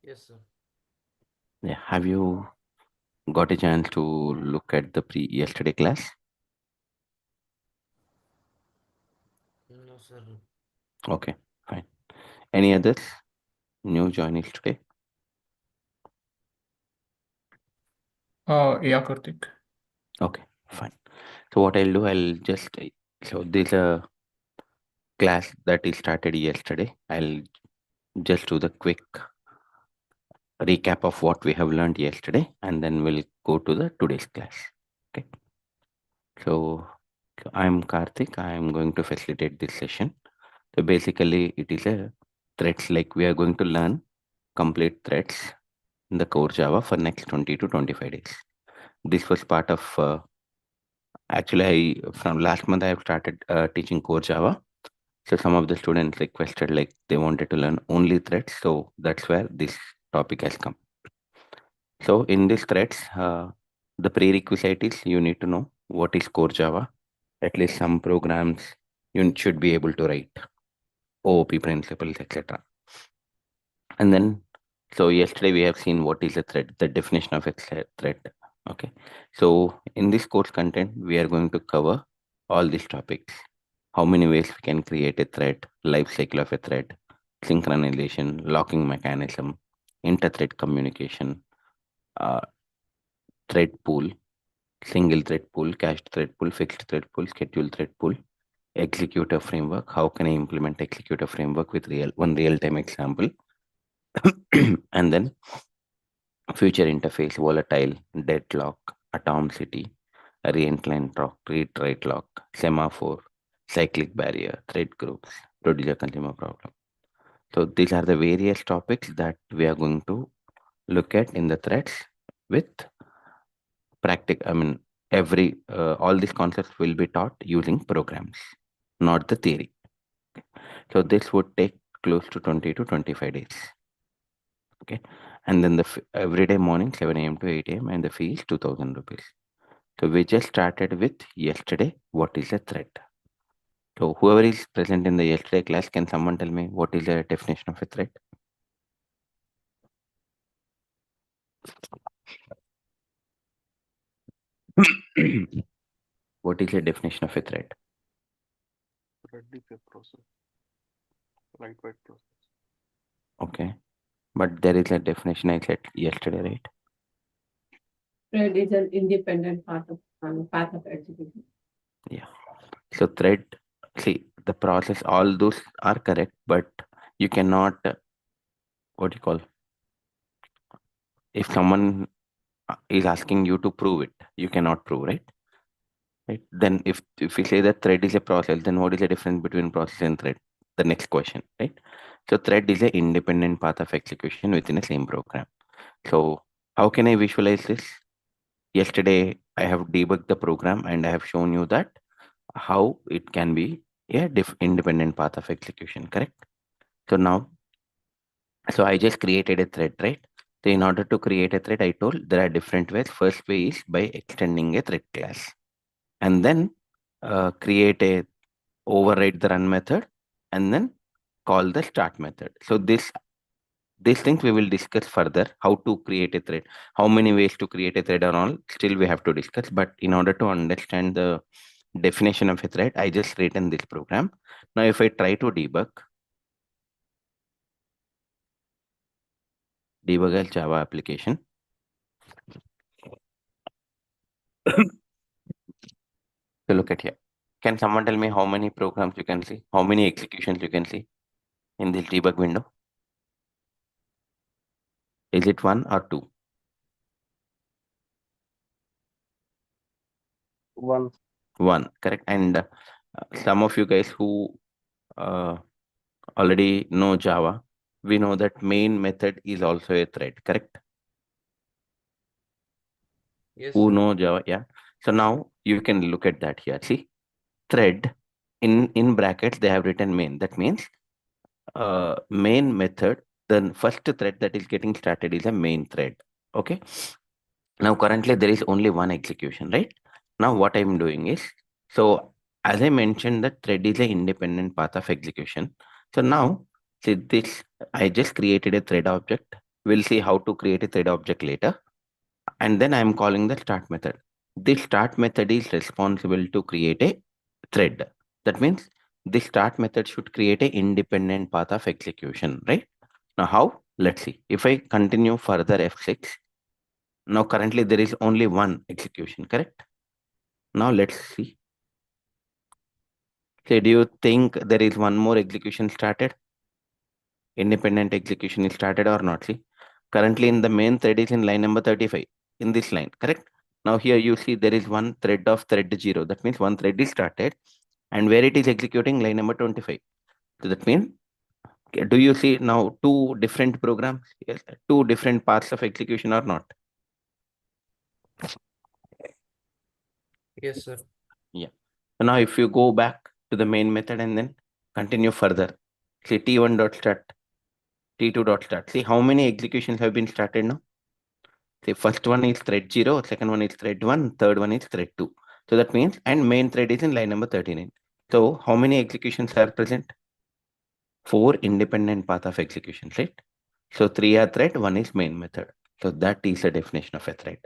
Yes, sir. Yeah. Have you got a chance to look at the yesterday class? No, sir. Okay, fine. Any others new joinees today? Yeah, Karthik. Okay, fine. So what I'll do, I'll just so this class that is started yesterday. I'll just do the quick recap of what we have learned yesterday, and then we'll go to the today's class. Okay. So I'm Karthik. I'm going to facilitate this session. So basically, it is a threads, like we are going to learn complete threads in the core Java for next 20 to 25 days. This was part of actually from last month I have started teaching core Java. So some of the students requested like they wanted to learn only threads. So that's where this topic has come. So in this threads, the prerequisite is you need to know what is core Java. At least some programs you should be able to write, OOP principles, etc. And then, so yesterday we have seen what is a thread, the definition of a thread. Okay. So in this course content, we are going to cover all these topics. How many ways we can create a thread, life cycle of a thread, synchronization, locking mechanism, inter-thread communication, uh, thread pool, single thread pool, cached thread pool, fixed thread pool, schedule thread pool, executor framework. How can I implement executor framework with real-time example? And then future interface, volatile, deadlock, atomicity, reentline lock, read-write lock, semaphore, cyclic barrier, thread groups, producer consumer problem. So these are the various topics that we are going to look at in the threads with practical. I mean, all these concepts will be taught using programs, not the theory. So this would take close to 20 to 25 days. Okay. And then every day morning, 7 a.m. to 8 a.m. and the fee is 2000 rupees. So we just started with yesterday. What is a thread? So whoever is present in the yesterday class, can someone tell me what is the definition of a thread? What is the definition of a thread? Thread is a process, lightweight process. Okay. But there is a definition I said yesterday, right? Thread is an independent path of execution. Yeah. So thread, see the process, all those are correct, but you cannot, what do you call, if someone is asking you to prove it, you cannot prove, right? Right. Then if we say that thread is a process, then what is the difference between process and thread? The next question, right? So thread is an independent path of execution within a same program. So how can I visualize this? Yesterday, I have debugged the program and I have shown you that how it can be a independent path of execution, correct? So now, so I just created a thread, right? So in order to create a thread, I told there are different ways. First way is by extending a thread class, and then create a override the run method, and then call the start method. So these things we will discuss further, how to create a thread, how many ways to create a thread and all, still we have to discuss. But in order to understand the definition of a thread, I just written this program. Now if I try to debug a Java application, so look at here. Can someone tell me how many programs you can see, how many executions you can see in this debug window? Is it one or two? One. One, correct. And some of you guys who uh, already know Java, we know that main method is also a thread, correct? Yes, Who sir. know Java? Yeah. So now you can look at that here. See, thread in brackets they have written main. That means main method. The first thread that is getting started is a main thread. Okay. Now currently there is only one execution, right? Now what I'm doing is, so as I mentioned, that thread is an independent path of execution. So now see this, I just created a thread object We'll see how to create a thread object later. And then I'm calling the start method. This start method is responsible to create a thread. That means this start method should create a independent path of execution, right? Now how? Let's see. If I continue further F6, now currently there is only one execution, correct? Now let's see. So do you think there is one more execution started? Independent execution is started or not? See, currently in the main thread is in line number 35 in this line, correct? Now here you see there is one thread of thread 0. That means one thread is started and where it is executing line number 25. So that means, do you see now two different programs? Yes, two different paths of execution or not? Yes, sir. Yeah. So now if you go back to the main method and then continue further, see T1 dot start, T2 dot start. See how many executions have been started now? The first one is thread 0, second one is thread 1, third one is thread 2. So that means, and main thread is in line number 39. So how many executions are present? 4 independent path of execution, right? So 3 are thread, 1 is main method. So that is the definition of a thread.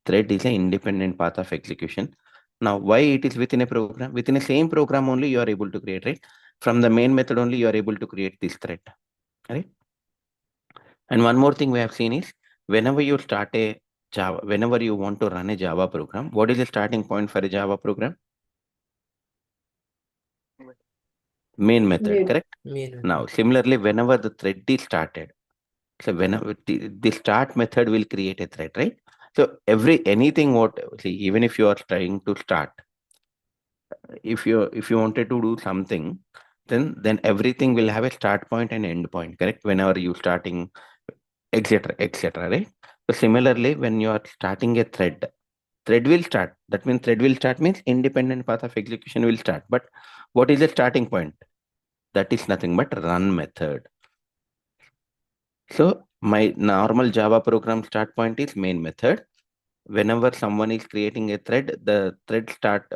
Thread is an independent path of execution. Now, why it is within a program? Within a same program only you are able to create, right? From the main method only you are able to create this thread, right? And one more thing we have seen is whenever you start a Java, whenever you want to run a Java program, what is the starting point for a Java program? Main method, Main. correct? Main Now, method. similarly, whenever the thread is started, so whenever the start method will create a thread, right? So anything what, see, even if you are trying to start, if you wanted to do something, then everything will have a start point and end point, correct? Whenever you starting, etc., etc., right? So similarly, when you are starting a thread will start. That means thread will start means independent path of execution will start. But what is the starting point? That is nothing but run method. So my normal Java program start point is main method. Whenever someone is creating a thread, the thread start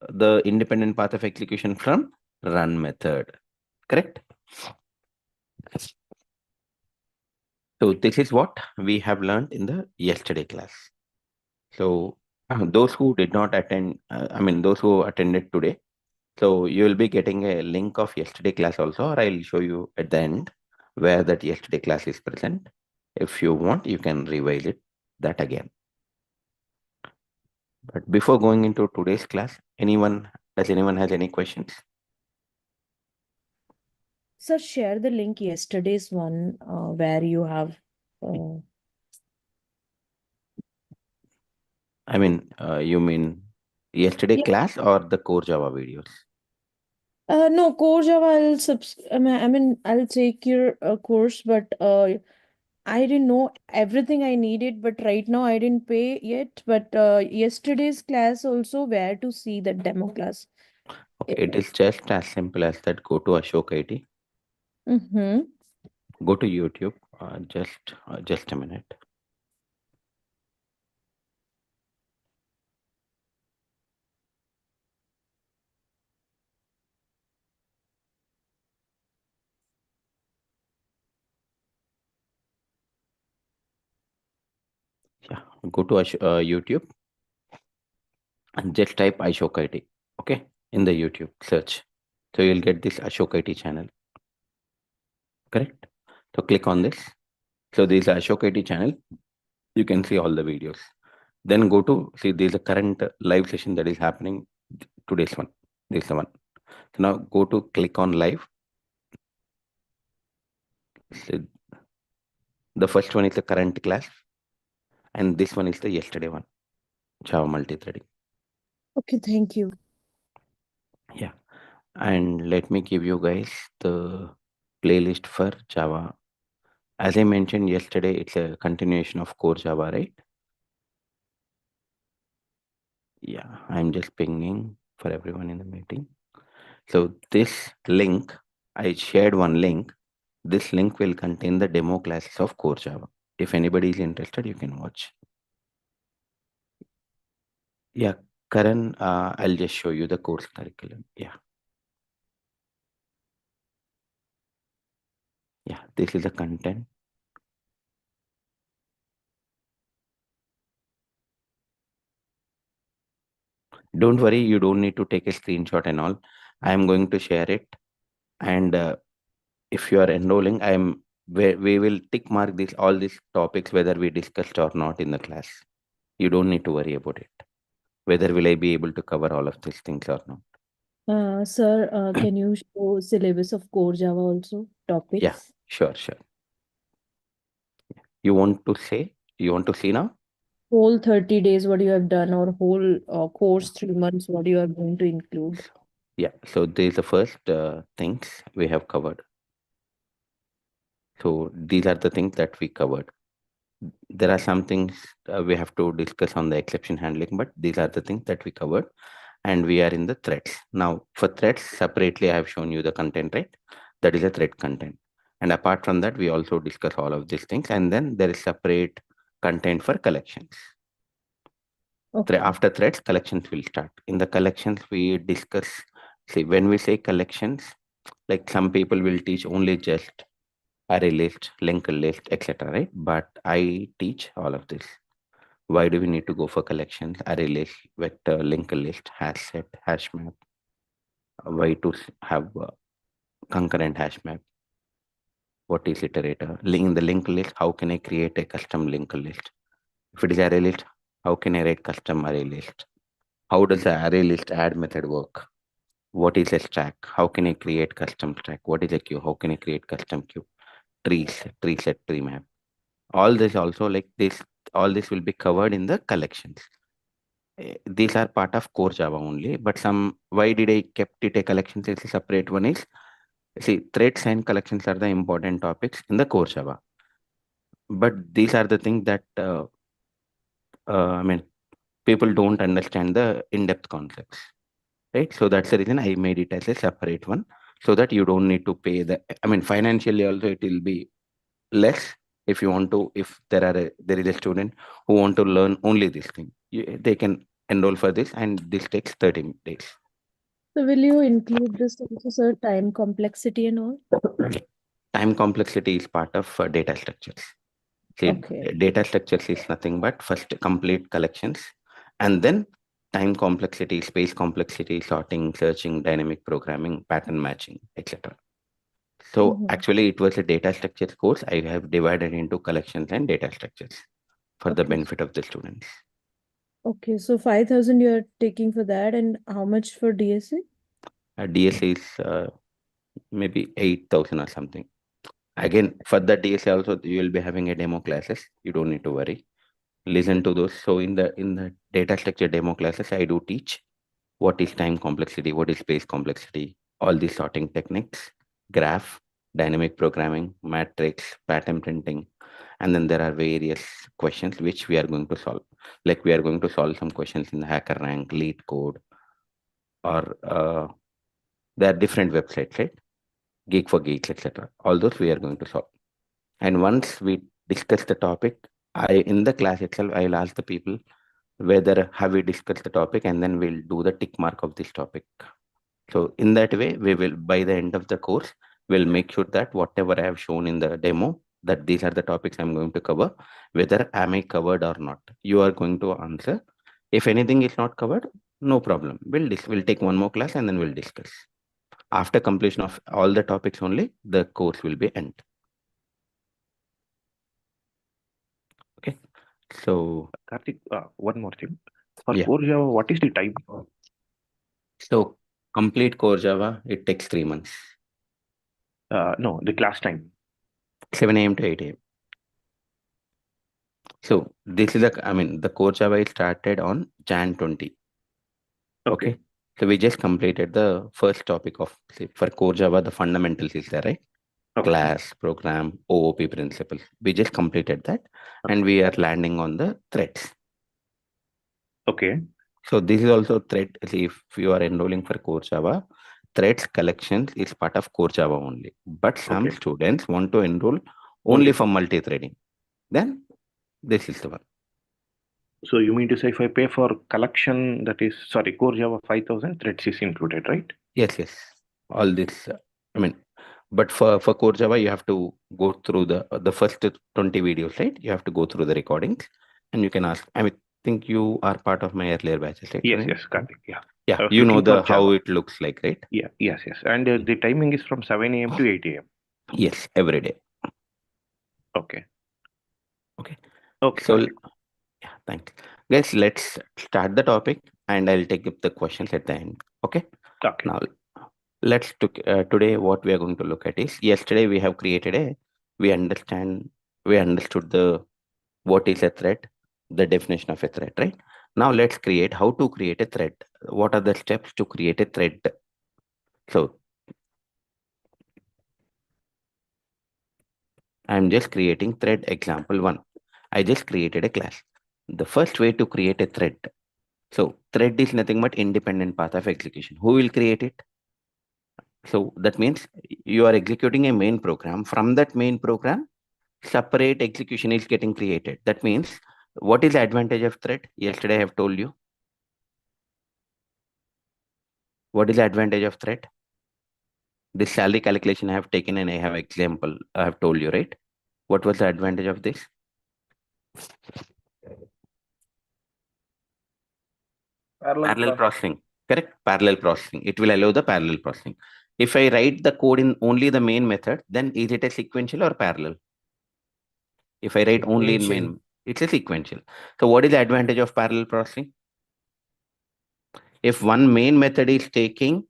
the independent path of execution from run method. Correct? So this is what we have learned in the yesterday class. So those who did not attend, those who attended today, so you will be getting a link of yesterday class also, or I'll show you at the end where that yesterday class is present. If you want, you can revise it that again. But before going into today's class, does anyone has any questions? Sir, share the link yesterday's one where you have. You mean yesterday Yeah. class or the core Java videos? No, core Java. I'll take your course, but I didn't know everything I needed. But right now, I didn't pay yet. But yesterday's class also where to see the demo class. Okay, it is just as simple as that. Go to Ashok IT, Mm-hmm. go to YouTube. Just a minute. Yeah, go to YouTube and just type Ashok IT. Okay, in the YouTube search. So you'll get this Ashok IT channel. Correct. So click on this. So this is Ashok IT channel. You can see all the videos. Then go to see there's a current live session that is happening. Today's one. This is the one. So now go to click on live. So the first one is the current class, and this one is the yesterday one, Java multithreading. Okay, thank you. Yeah, and let me give you guys the playlist for Java. As I mentioned yesterday, it's a continuation of core Java, right? Yeah, I'm just pinging for everyone in the meeting. So this link, I shared one link. This link will contain the demo classes of core Java. If anybody is interested, you can watch. Yeah, Karan, I'll just show you the course curriculum. Yeah. Yeah, this is the content. Don't worry, you don't need to take a screenshot and all. I am going to share it. And if you are enrolling, we will tick mark all these topics, whether we discussed or not in the class. You don't need to worry about it. Whether will I be able to cover all of these things or not. Sir, can you show syllabus of core Java also, Yeah, topics? sure. You want to see now? Whole 30 days, what you have done, or whole course 3 months, what you are going to include? Yeah, so these are the first things we have covered. So these are the things that we covered. There are some things we have to discuss on the exception handling, but these are the things that we covered. And we are in the threads. Now, for threads, separately, I have shown you the content, right? That is a thread content. And apart from that, we also discuss all of these things. And then there is separate content for collections. Okay. After threads, collections will start. In the collections, we discuss, see, when we say collections, like some people will teach only just array list, linked list, etc. Right? But I teach all of this. Why do we need to go for collections, array list, vector, linked list, hash set, hash map? Why to have concurrent hash map? What is iterator? In the linked list, how can I create a custom linked list? If it is array list, how can I write custom array list? How does the array list add method work? What is a stack? How can I create custom stack? What is a queue? How can I create custom queue? Tree set, tree map. All this also, like this, all this will be covered in the collections. These are part of core Java only, but why did I kept it a collections as a separate one is, see, threads and collections are the important topics in the core Java. But these are the things that, I mean, people don't understand the in-depth concepts, right? So that's the reason I made it as a separate one, so that you don't need to pay financially also it will be less. If you want to, if there is a student who want to learn only this thing, they can enroll for this, and this takes 30 days. So will you include this also, sir, time complexity and all? Time complexity is part of data structures. See, Okay. data structures is nothing but first complete collections, and then time complexity, space complexity, sorting, searching, dynamic programming, pattern matching, etc. So actually, it was a data structures course. I have divided into collections and data structures for the Okay. benefit of the students. Okay, so 5,000 you are taking for that, and how much for DSA? DSA is maybe 8,000 or something. Again, for the DSA also, you will be having a demo classes. You don't need to worry. Listen to those. So in the data structure demo classes, I do teach what is time complexity, what is space complexity, all these sorting techniques, graph, dynamic programming, matrix, pattern printing, and then there are various questions which we are going to solve. Like we are going to solve some questions in the hacker rank, lead code, or there are different websites, right? Geek for Geeks, etc. All those we are going to solve. And once we discuss the topic, in the class itself, I will ask the people whether have we discussed the topic, and then we'll do the tick mark of this topic. So in that way, we will, by the end of the course, we'll make sure that whatever I have shown in the demo, that these are the topics I'm going to cover, whether am I covered or not. You are going to answer. If anything is not covered, no problem. We'll take one more class and then we'll discuss. After completion of all the topics only, the course will be end. Okay. So Karthik, one more thing. For yeah. core Java, what is the time? So complete core Java, it takes 3 months. No, the class time. 7 a.m. to 8 a.m. So this is the core Java is started on Jan 20. Okay. So we just completed the first topic of, say, for core Java, the fundamentals is there, right? Okay. Class, program, OOP principles. We just completed that, and we are landing on the threads. Okay. So this is also thread. See, if you are enrolling for core Java, threads collections is part of core Java only. But some students want to enroll only for multi-threading. Then this is the one. So you mean to say if I pay for collection, that is, sorry, core Java 5,000, threads is included, right? Yes. All this, but for core Java, you have to go through the first 20 videos, right? You have to go through the recordings, and you can ask. think you are part of my earlier batches, right? Yes, Praveen? yes, Karthik. Yeah. Yeah, I was you know looking for how Java. it looks like, right? Yeah, yes, yes. And the timing is from 7 a.m. to 8 a.m. Yes, every day. Okay. Okay. Okay, So, Karthik. yeah, thanks. Guys, let's start the topic and I'll take up the questions at the end. Okay. Okay. Now, let's today what we are going to look at is yesterday we have created we understood what is a thread, the definition of a thread, right? Now let's create how to create a thread. What are the steps to create a thread? So I'm just creating thread example 1. I just created a class. The first way to create a thread. So thread is nothing but independent path of execution. Who will create it? So that means you are executing a main program. From that main program, separate execution is getting created. That means what is the advantage of thread? Yesterday I have told you. What is the advantage of thread? This salary calculation I have taken and I have example. I have told you, right? What was the advantage of this? Parallel processing. Correct? Parallel processing. It will allow the parallel processing. If I write the code in only the main method, then is it a sequential or parallel? If I write only in main, it's a sequential. So what is the advantage of parallel processing? If one main method is taking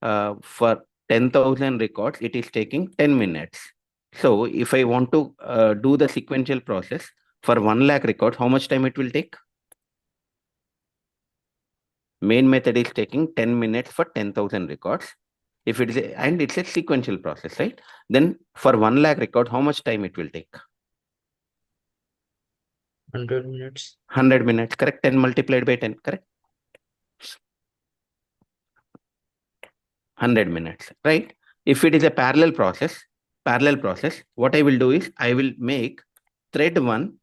for 10,000 records, it is taking 10 minutes. So if I want to do the sequential process for 1 lakh records, how much time it will take? Main method is taking 10 minutes for 10,000 records. If it is and it's a sequential process, right? Then for 1 lakh records, how much time it will take? 100 minutes. 100 minutes, correct? 10 multiplied by 10, correct? 100 minutes, right? If it is a parallel process, what I will do is I will make thread 1,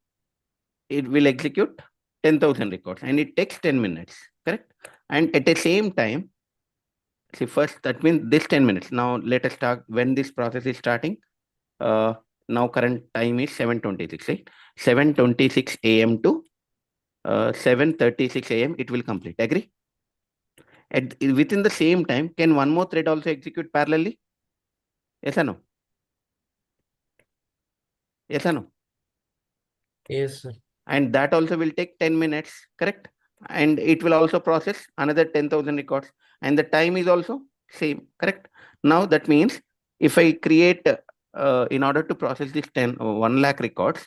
it will execute 10,000 records and it takes 10 minutes, correct? And at the same time, see first, that means this 10 minutes. Now let us start when this process is starting. Now current time is 7:26, right? 7:26 a.m. to 7:36 a.m. it will complete. Agree? Within the same time, can one more thread also execute parallelly? Yes or no? Yes or no? Yes, sir. And that also will take 10 minutes, correct? And it will also process another 10,000 records. And the time is also same, correct? Now that means if I create, in order to process this 1 lakh records,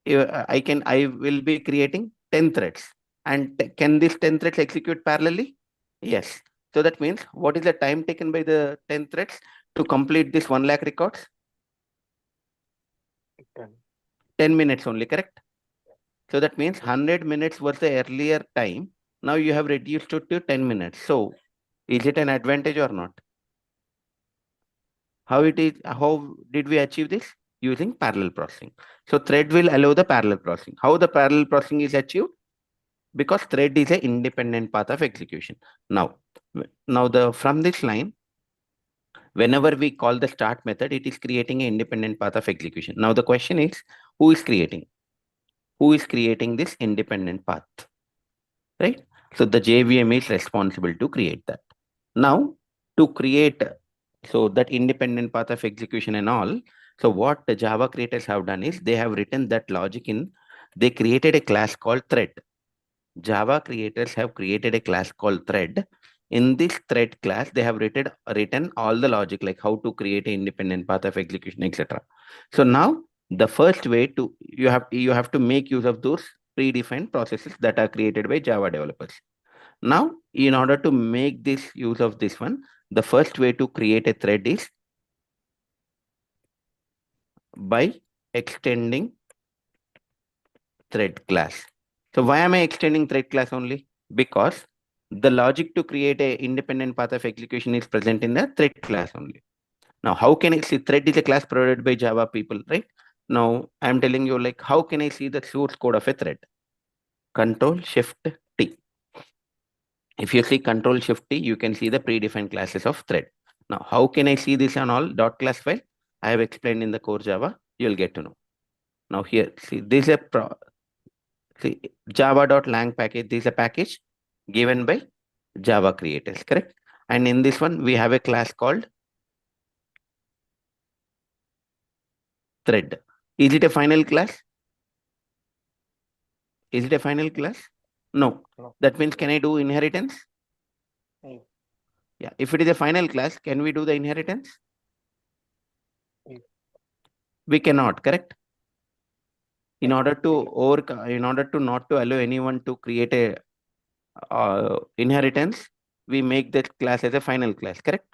I will be creating 10 threads. And can these 10 threads execute parallelly? Yes. So that means what is the time taken by the 10 threads to complete this 1 lakh records? 10 minutes only, correct? So that means 100 minutes was the earlier time. Now you have reduced it to 10 minutes. So is it an advantage or not? How did we achieve this? Using parallel processing. So thread will allow the parallel processing. How the parallel processing is achieved? Because thread is an independent path of execution. Now from this line, whenever we call the start method, it is creating an independent path of execution. Now the question is, who is creating? Who is creating this independent path? Right? So the JVM is responsible to create that. Now to create, so that independent path of execution and all, so what the Java creators have done is they have written that logic they created a class called thread. Java creators have created a class called thread. In this thread class, they have written all the logic, like how to create an independent path of execution, etc. So now the first way to you have to make use of those predefined processes that are created by Java developers. Now, in order to make this use of this one, the first way to create a thread is by extending thread class. So why am I extending thread class only? Because the logic to create a independent path of execution is present in the thread class only. Now, how can I see thread is a class provided by Java people, right? Now, I'm telling you like, how can I see the source code of a thread? Control Shift T. If you see Control Shift T, you can see the predefined classes of thread. Now, how can I see this on all .class file? I have explained in the core Java. You'll get to know. Now here, see, this is See, java.lang package, this is a package given by Java creators, correct? And in this one, we have a class called thread. Is it a final class? Is it a final class? No. No. That means, can I do inheritance? Yes. Yeah. If it is a final class, can we do the inheritance? Yes. We cannot, correct? In order to Okay. not to allow anyone to create a inheritance, we make that class as a final class, correct?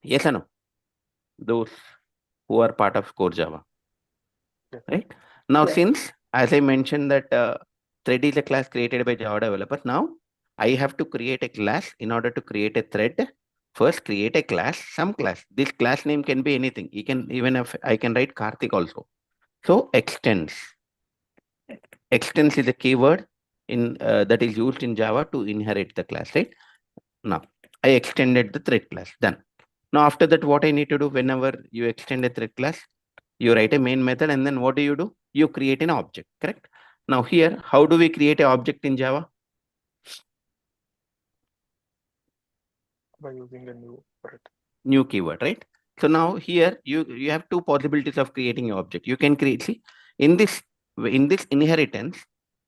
Yes or no? Those who are part of core Java, Yes. right? Now, Yes. since, as I mentioned that thread is a class created by Java developer, now I have to create a class. In order to create a thread, first create a class, some class. This class name can be anything. You can, even if I can write Karthik also. So extends. Extends is a keyword in that is used in Java to inherit the class, right? Now I extended the thread class. Done. Now after that, what I need to do, whenever you extend a thread class, you write a main method, and then what do? You create an object, correct? Now here, how do we create an object in Java? By using the new thread. New keyword, right? So now here you have two possibilities of creating an object. You can create, see, in this inheritance,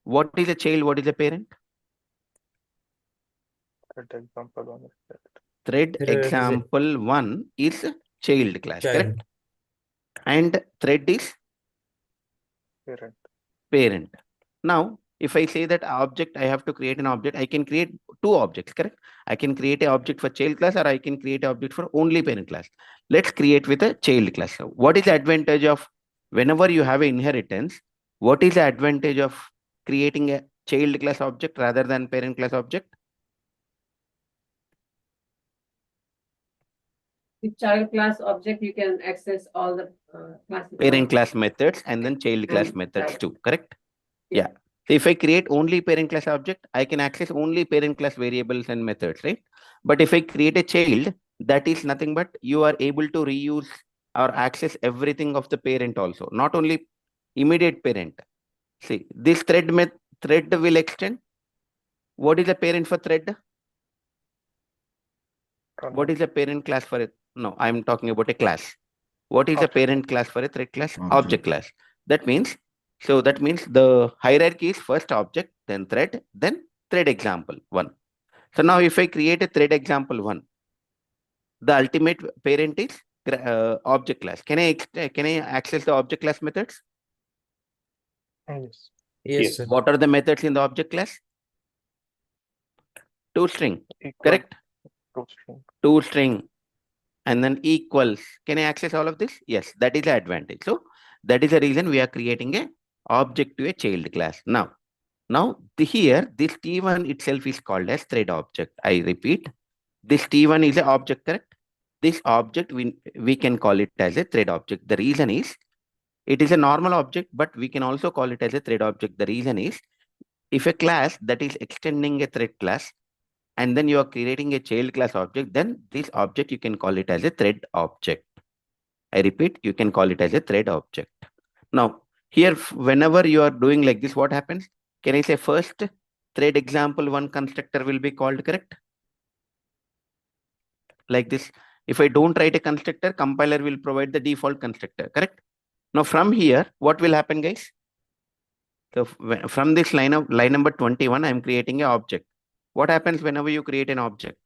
what is a child, what is a parent? Thread example one is that. Thread Thread is a example 1 is child class, correct? child. And thread is Parent. parent. Now, if I say that object, I have to create an object, I can create two objects, correct? I can create an object for child class, or I can create an object for only parent class. Let's create with a child class. So what is the advantage of, whenever you have an inheritance, what is the advantage of creating a child class object rather than parent class object? The child class object, you can access all the classes. Parent class methods and then child class And methods child. too, correct? Yeah. Yeah. So if I create only parent class object, I can access only parent class variables and methods, right? But if I create a child, that is nothing but you are able to reuse or access everything of the parent also, not only immediate parent. See, this thread will extend. What is the parent for thread? What is the parent class for it? No, I'm talking about a class. What is the Object. parent class for a thread class? Object. Object class. That means the hierarchy is first object, then thread example 1. So now if I create a thread example 1, the ultimate parent is object class. Can I access the object class methods? Yes. Yes, Yes. sir. What are the methods in the object class? ToString, Equal. correct? Toastring. ToString, and then equals. Can I access all of this? Yes, that is the advantage. So that is the reason we are creating a object to a child class. Now here, this T1 itself is called as thread object. I repeat, this T1 is an object, correct? This object, we can call it as a thread object. The reason is, it is a normal object, but we can also call it as a thread object. The reason is, if a class that is extending a thread class, and then you are creating a child class object, then this object, you can call it as a thread object. I repeat, you can call it as a thread object. Now, here, whenever you are doing like this, what happens? Can I say first thread example 1 constructor will be called, correct? Like this. If I don't write a constructor, compiler will provide the default constructor, correct? Now from here, what will happen, guys? So from this line number 21, I'm creating an object. What happens whenever you create an object?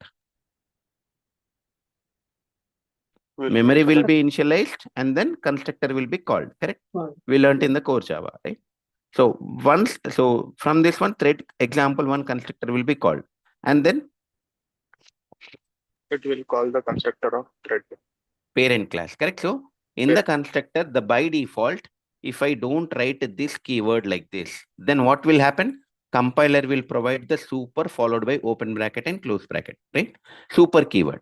Memory will be initialized and then constructor will be called, correct? Right. We learned in the core Java, right? So from this one, thread example 1 constructor will be called, and then It will call the constructor of thread. parent class, correct? So in the constructor, by default, if I don't write this keyword like this, then what will happen? Compiler will provide the super followed by open bracket and close bracket, right? Super keyword.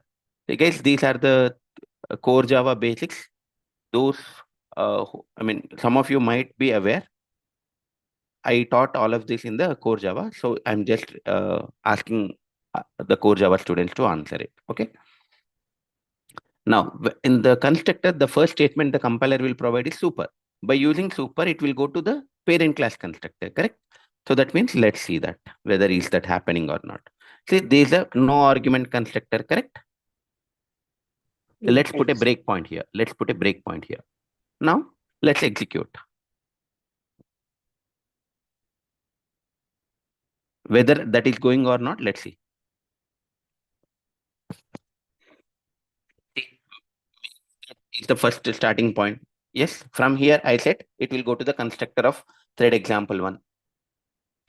So guys, these are the core Java basics. Those, some of you might be aware. I taught all of this in the core Java. So I'm just asking the core Java students to answer it, okay? Now, in the constructor, the first statement the compiler will provide is super. By using super, it will go to the parent class constructor, correct? So that means let's see that whether is that happening or not. See, there is a no argument constructor, correct? So let's put a Yes. breakpoint here. Let's put a breakpoint here. Now let's execute. Whether that is going or not, let's see. Is the first starting point. Yes, from here I said it will go to the constructor of thread example 1.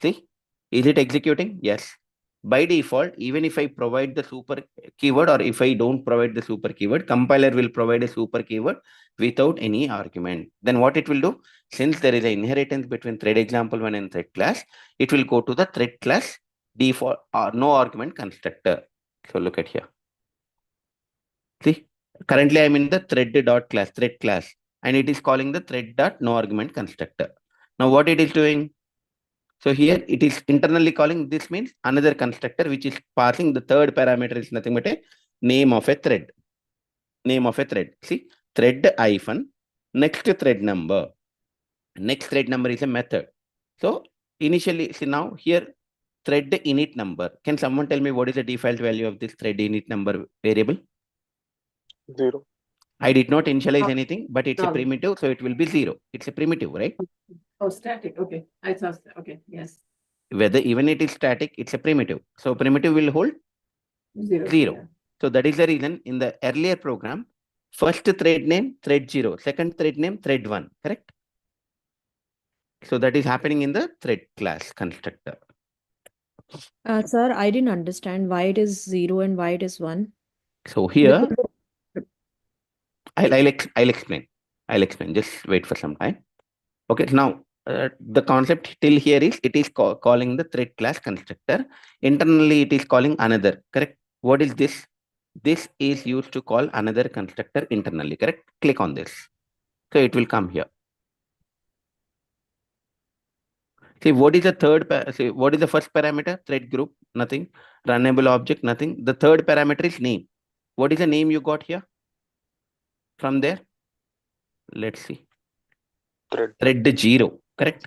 See, is it executing? Yes. By default, even if I provide the super keyword or if I don't provide the super keyword, compiler will provide a super keyword without any argument. Then what it will do? Since there is an inheritance between thread example 1 and thread class, it will go to the thread class default or no argument constructor. So look at here. See, currently I'm in the thread class, and it is calling the thread dot no argument constructor. Now what it is doing? So here it is internally calling, this means another constructor which is passing the third parameter is nothing but a name of a thread. Name of a thread. See, thread hyphen next thread number. Next thread number is a method. So initially, see now here thread init number. Can someone tell me what is the default value of this thread init number variable? 0. I did not initialize anything, but it's a No. primitive, so it will be 0. It's a primitive, right? Oh, static, okay. I saw, okay, yes. Whether even it is static, it's a primitive. So primitive will hold 0. 0. Yeah. So that is the reason in the earlier program, first thread name, thread 0, second thread name, thread 1, correct? So that is happening in the thread class constructor. Sir, I didn't understand why it is 0 and why it is 1. So here, Because- I'll explain. I'll explain. Just wait for some time. Okay, now the concept till here is it is calling the thread class constructor. Internally, it is calling another, correct? What is this? This is used to call another constructor internally, correct? Click on this. So it will come here. See, what is the what is the first parameter? Thread group, nothing. Runnable object, nothing. The third parameter is name. What is the name you got here? From there, let's see. Thread 0, correct?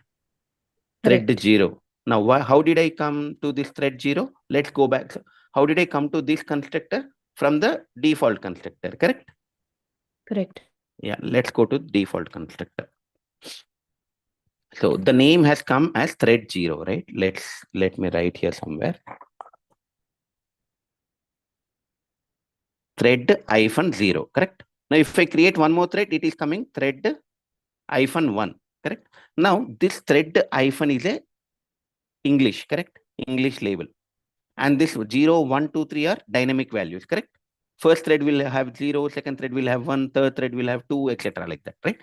Thread Correct. 0. Now, how did I come to this thread 0? Let's go back. So how did I come to this constructor? From the default constructor, correct? Correct. Yeah, let's go to default constructor. So the name has come as thread 0, right? Let me write here somewhere. Thread hyphen 0, correct? Now, if I create one more thread, it is coming thread hyphen 1, correct? Now, this thread hyphen is a English, correct? English label. And this 0, 1, 2, 3 are dynamic values, correct? First thread will have 0, second thread will have 1, third thread will have 2, etc. like that, right?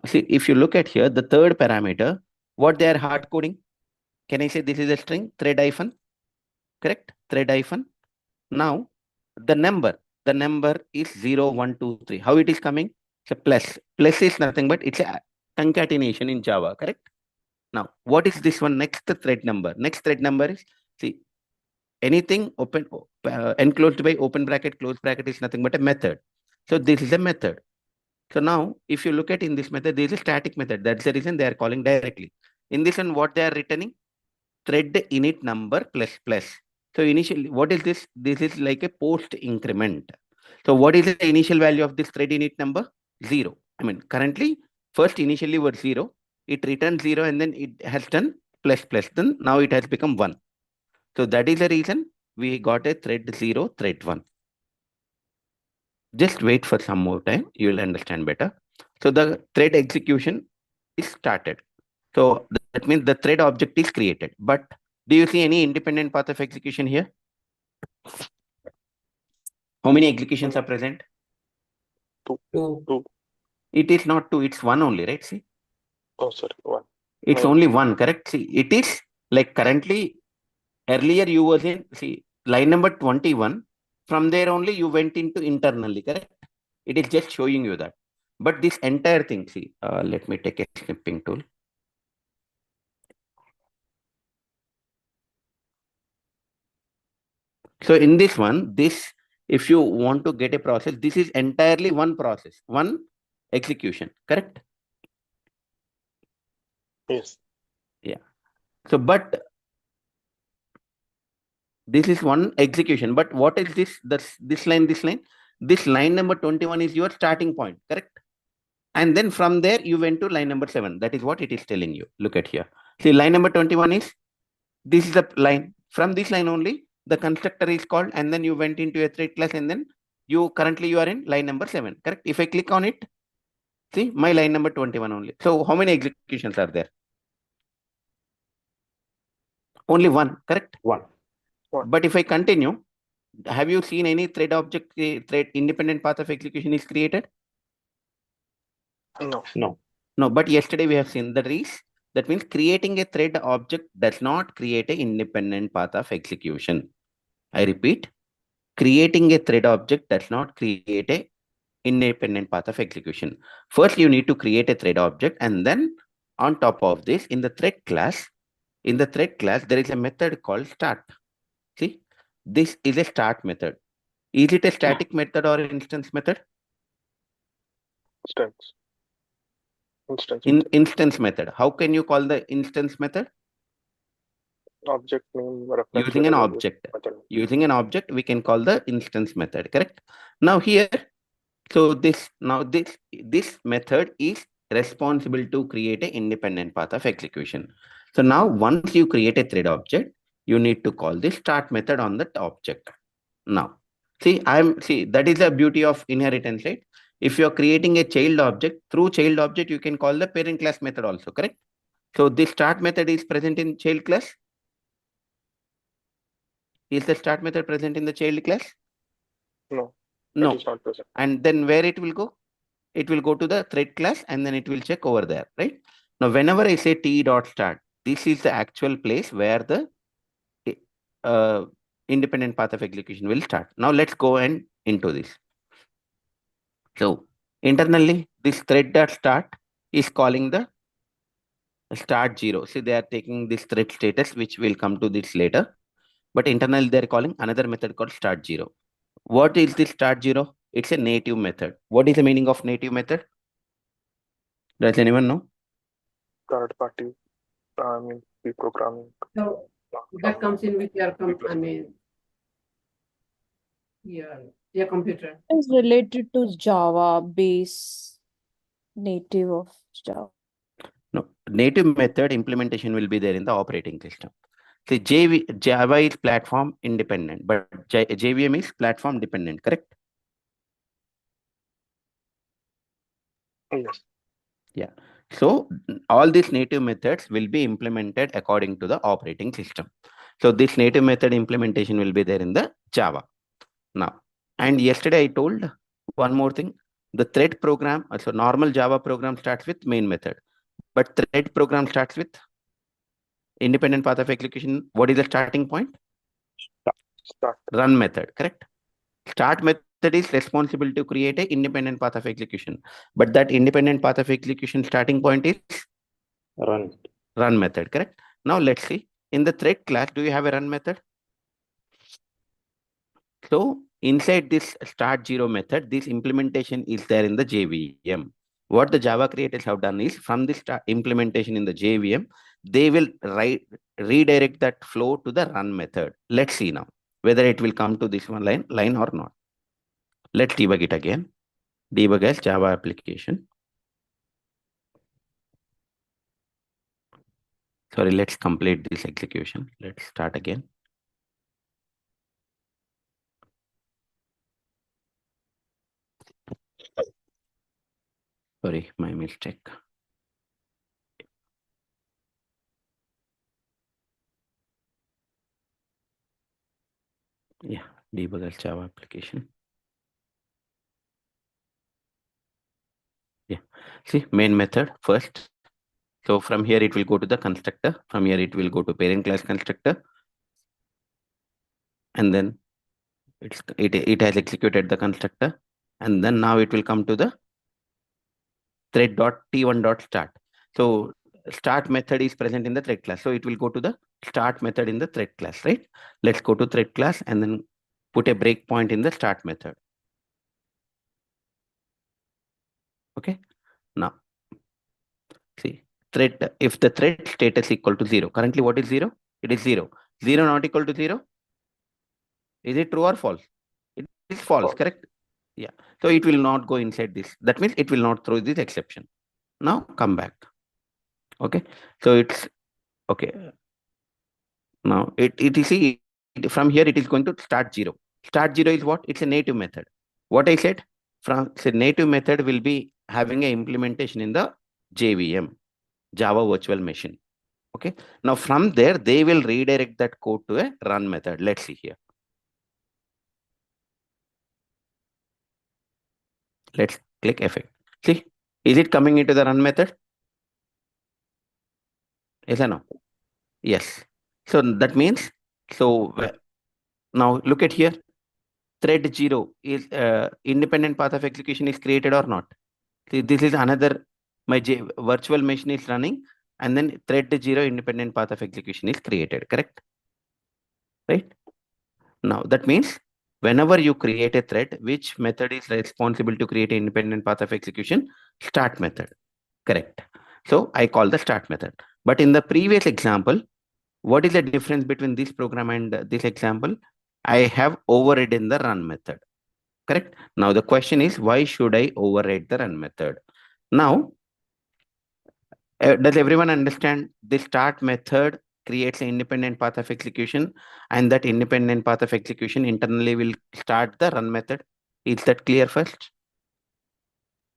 See, if you look at here, the third parameter, what they are hard coding? Can I say this is a string, thread hyphen, correct? Thread hyphen. Now, the number is 0, 1, 2, 3. How it is coming? So plus. Plus is nothing but it's a concatenation in Java, correct? Now, what is this one? Next thread number. Next thread number is, see, anything open enclosed by open bracket, close bracket is nothing but a method. So this is a method. So now, if you look at in this method, there is a static method. That's the reason they are calling directly. In this one, what they are returning? Thread init number plus plus. So initially, what is this? This is like a post increment. So what is the initial value of this thread init number? 0. I mean, currently, first initially was 0. It returned 0 and then it has done plus plus. Then now it has become 1. So that is the reason we got a thread 0, thread 1. Just wait for some more time. You will understand better. So the thread execution is started. So that means the thread object is created. But do you see any independent path of execution here? How many executions are present? 2. It is not 2, it's 1 only, right? See? Oh, sorry, 1. It's only 1, correct? See, it is like currently, earlier you was in, see, line number 21. From there only you went into internally, correct? It is just showing you that. But this entire thing, see, let me take a snipping tool. So in this one, if you want to get a process, this is entirely one process, one execution, correct? Yes. So, but this is one execution. But what is this? This line, this line. This line number 21 is your starting point, correct? And then from there, you went to line number 7. That is what it is telling you. Look at here. See, line number 21 is, this is the line. From this line only, the constructor is called, and then you went into a thread class, and then currently you are in line number 7, correct? If I click on it, see, my line number 21 only. So how many executions are there? Only one, correct? One. But if I continue, have you seen any thread object, thread independent path of execution is created? No. No. No, but yesterday we have seen that means creating a thread object does not create an independent path of execution. I repeat, creating a thread object does not create a independent path of execution. First, you need to create a thread object, and then on top of this, in the thread class, there is a method called start. See, this is a start method. Is it a static method or an instance method? Instance method. How can you call the instance method? Object name reference Using an variable object. method. Using an object, we can call the instance method, correct? Now here, so this method is responsible to create an independent path of execution. So now once you create a thread object, you need to call the start method on that object. Now, see, that is the beauty of inheritance, right? If you're creating a child object, through child object, you can call the parent class method also, correct? So this start method is present in child class. Is the start method present in the child class? No. No. It is not present. And then where it will go? It will go to the thread class, and then it will check over there, right? Now, whenever I say t.start, this is the actual place where the independent path of execution will start. Now let's go and into this. So internally, this thread.start is calling the start 0. See, they are taking this thread status, which will come to this later. But internally, they're calling another method called start 0. What is this start 0? It's a native method. What is the meaning of native method? Does anyone know? Third party, pre-programming. So that comes in with your, your computer. Is related to Java base native of Java. No, native method implementation will be there in the operating system. See, Java is platform independent, but JVM is platform dependent, correct? Yes. Yeah. So all these native methods will be implemented according to the operating system. So this native method implementation will be there in the Java. Now, and yesterday I told one more thing. The thread program, so normal Java program starts with main method, but thread program starts with independent path of execution. What is the starting point? Start. Run method, correct? Start method is responsible to create an independent path of execution, but that independent path of execution starting point is run method, correct? Now let's see, in the thread class, do you have a run method? So inside this start 0 method, this implementation is there in the JVM. What the Java creators have done is, from this implementation in the JVM, they will redirect that flow to the run method. Let's see now whether it will come to this one line or not. Let's debug it again. Debug as Java application. Sorry, let's complete this execution. Let's start again. Sorry, my mistake. Yeah, debug as Java application. Yeah, see, main method first. So from here, it will go to the constructor. From here, it will go to parent class constructor. And then it has executed the constructor. And then now it will come to the thread.t1.start. So start method is present in the thread class. So it will go to the start method in the thread class, right? Let's go to thread class and then put a breakpoint in the start method. Okay. Now, see, thread, if the thread status equal to 0. Currently, what is 0? It is 0. 0 not equal to 0. Is it true or false? It is false, correct? Yeah. So it will not go inside this. That means it will not throw this exception. Now come back. Okay. So it's okay. Now it is see from here it is going to start 0. Start 0 is what? It's a native method. What I said, from say native method will be having an implementation in the JVM, Java Virtual Machine. Okay. Now from there they will redirect that code to a run method. Let's see here. Let's click effect. See, is it coming into the run method? Yes or no? Yes. So that means, so now look at here. Thread 0 is independent path of execution is created or not? See, this is another, my virtual machine is running and then thread 0 independent path of execution is created, correct? Right? Now that means whenever you create a thread, which method is responsible to create an independent path of execution? Start method, correct? So I call the start method. But in the previous example, what is the difference between this program and this example? I have overridden the run method, correct? Now the question is, why should I override the run method? Now, does everyone understand the start method creates an independent path of execution, and that independent path of execution internally will start the run method? Is that clear first?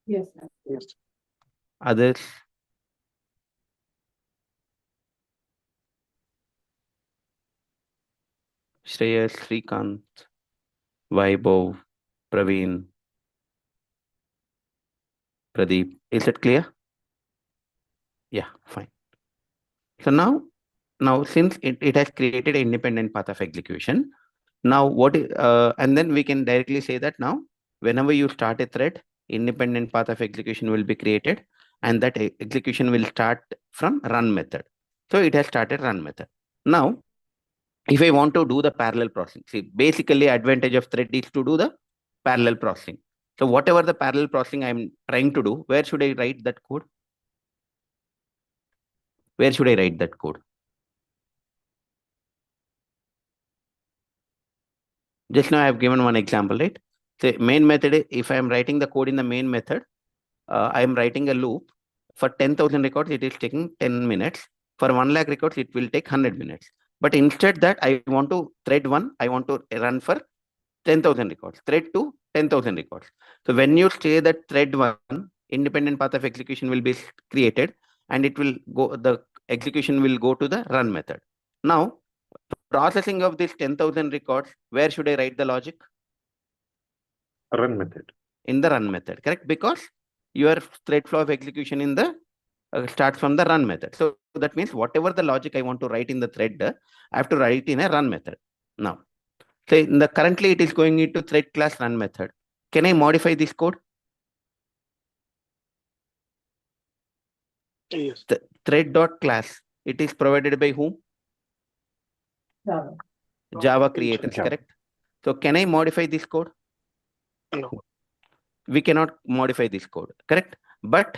Yes. Yes. Others? Shreyas, Srikant, Vaibhav, Praveen, Pradeep. Is it clear? Yeah, fine. So now since it has created an independent path of execution, now what is, and then we can directly say that now whenever you start a thread, independent path of execution will be created, and that execution will start from run method. So it has started run method. Now, if I want to do the parallel processing, see, basically advantage of thread is to do the parallel processing. So whatever the parallel processing I'm trying to do, where should I write that code? Where should I write that code? Just now I have given one example, right? So main method, if I am writing the code in the main method, I am writing a loop. For 10,000 records, it is taking 10 minutes. For 1 lakh records, it will take 100 minutes. But instead that I want to thread 1, I want to run for 10,000 records, thread 2, 10,000 records. So when you say that thread 1, independent path of execution will be created, and it will go, the execution will go to the run method. Now, processing of this 10,000 records, where should I write the logic? Run method. In the run method, correct? Because your thread flow of execution in the starts from the run method. So that means whatever the logic I want to write in the thread, I have to write in a run method. Now, say in the currently it is going into thread class run method. Can I modify this code? Yes. The thread dot class, it is provided by whom? Java. Java creators, Java. correct? So can I modify this code? No. We cannot modify this code, correct? But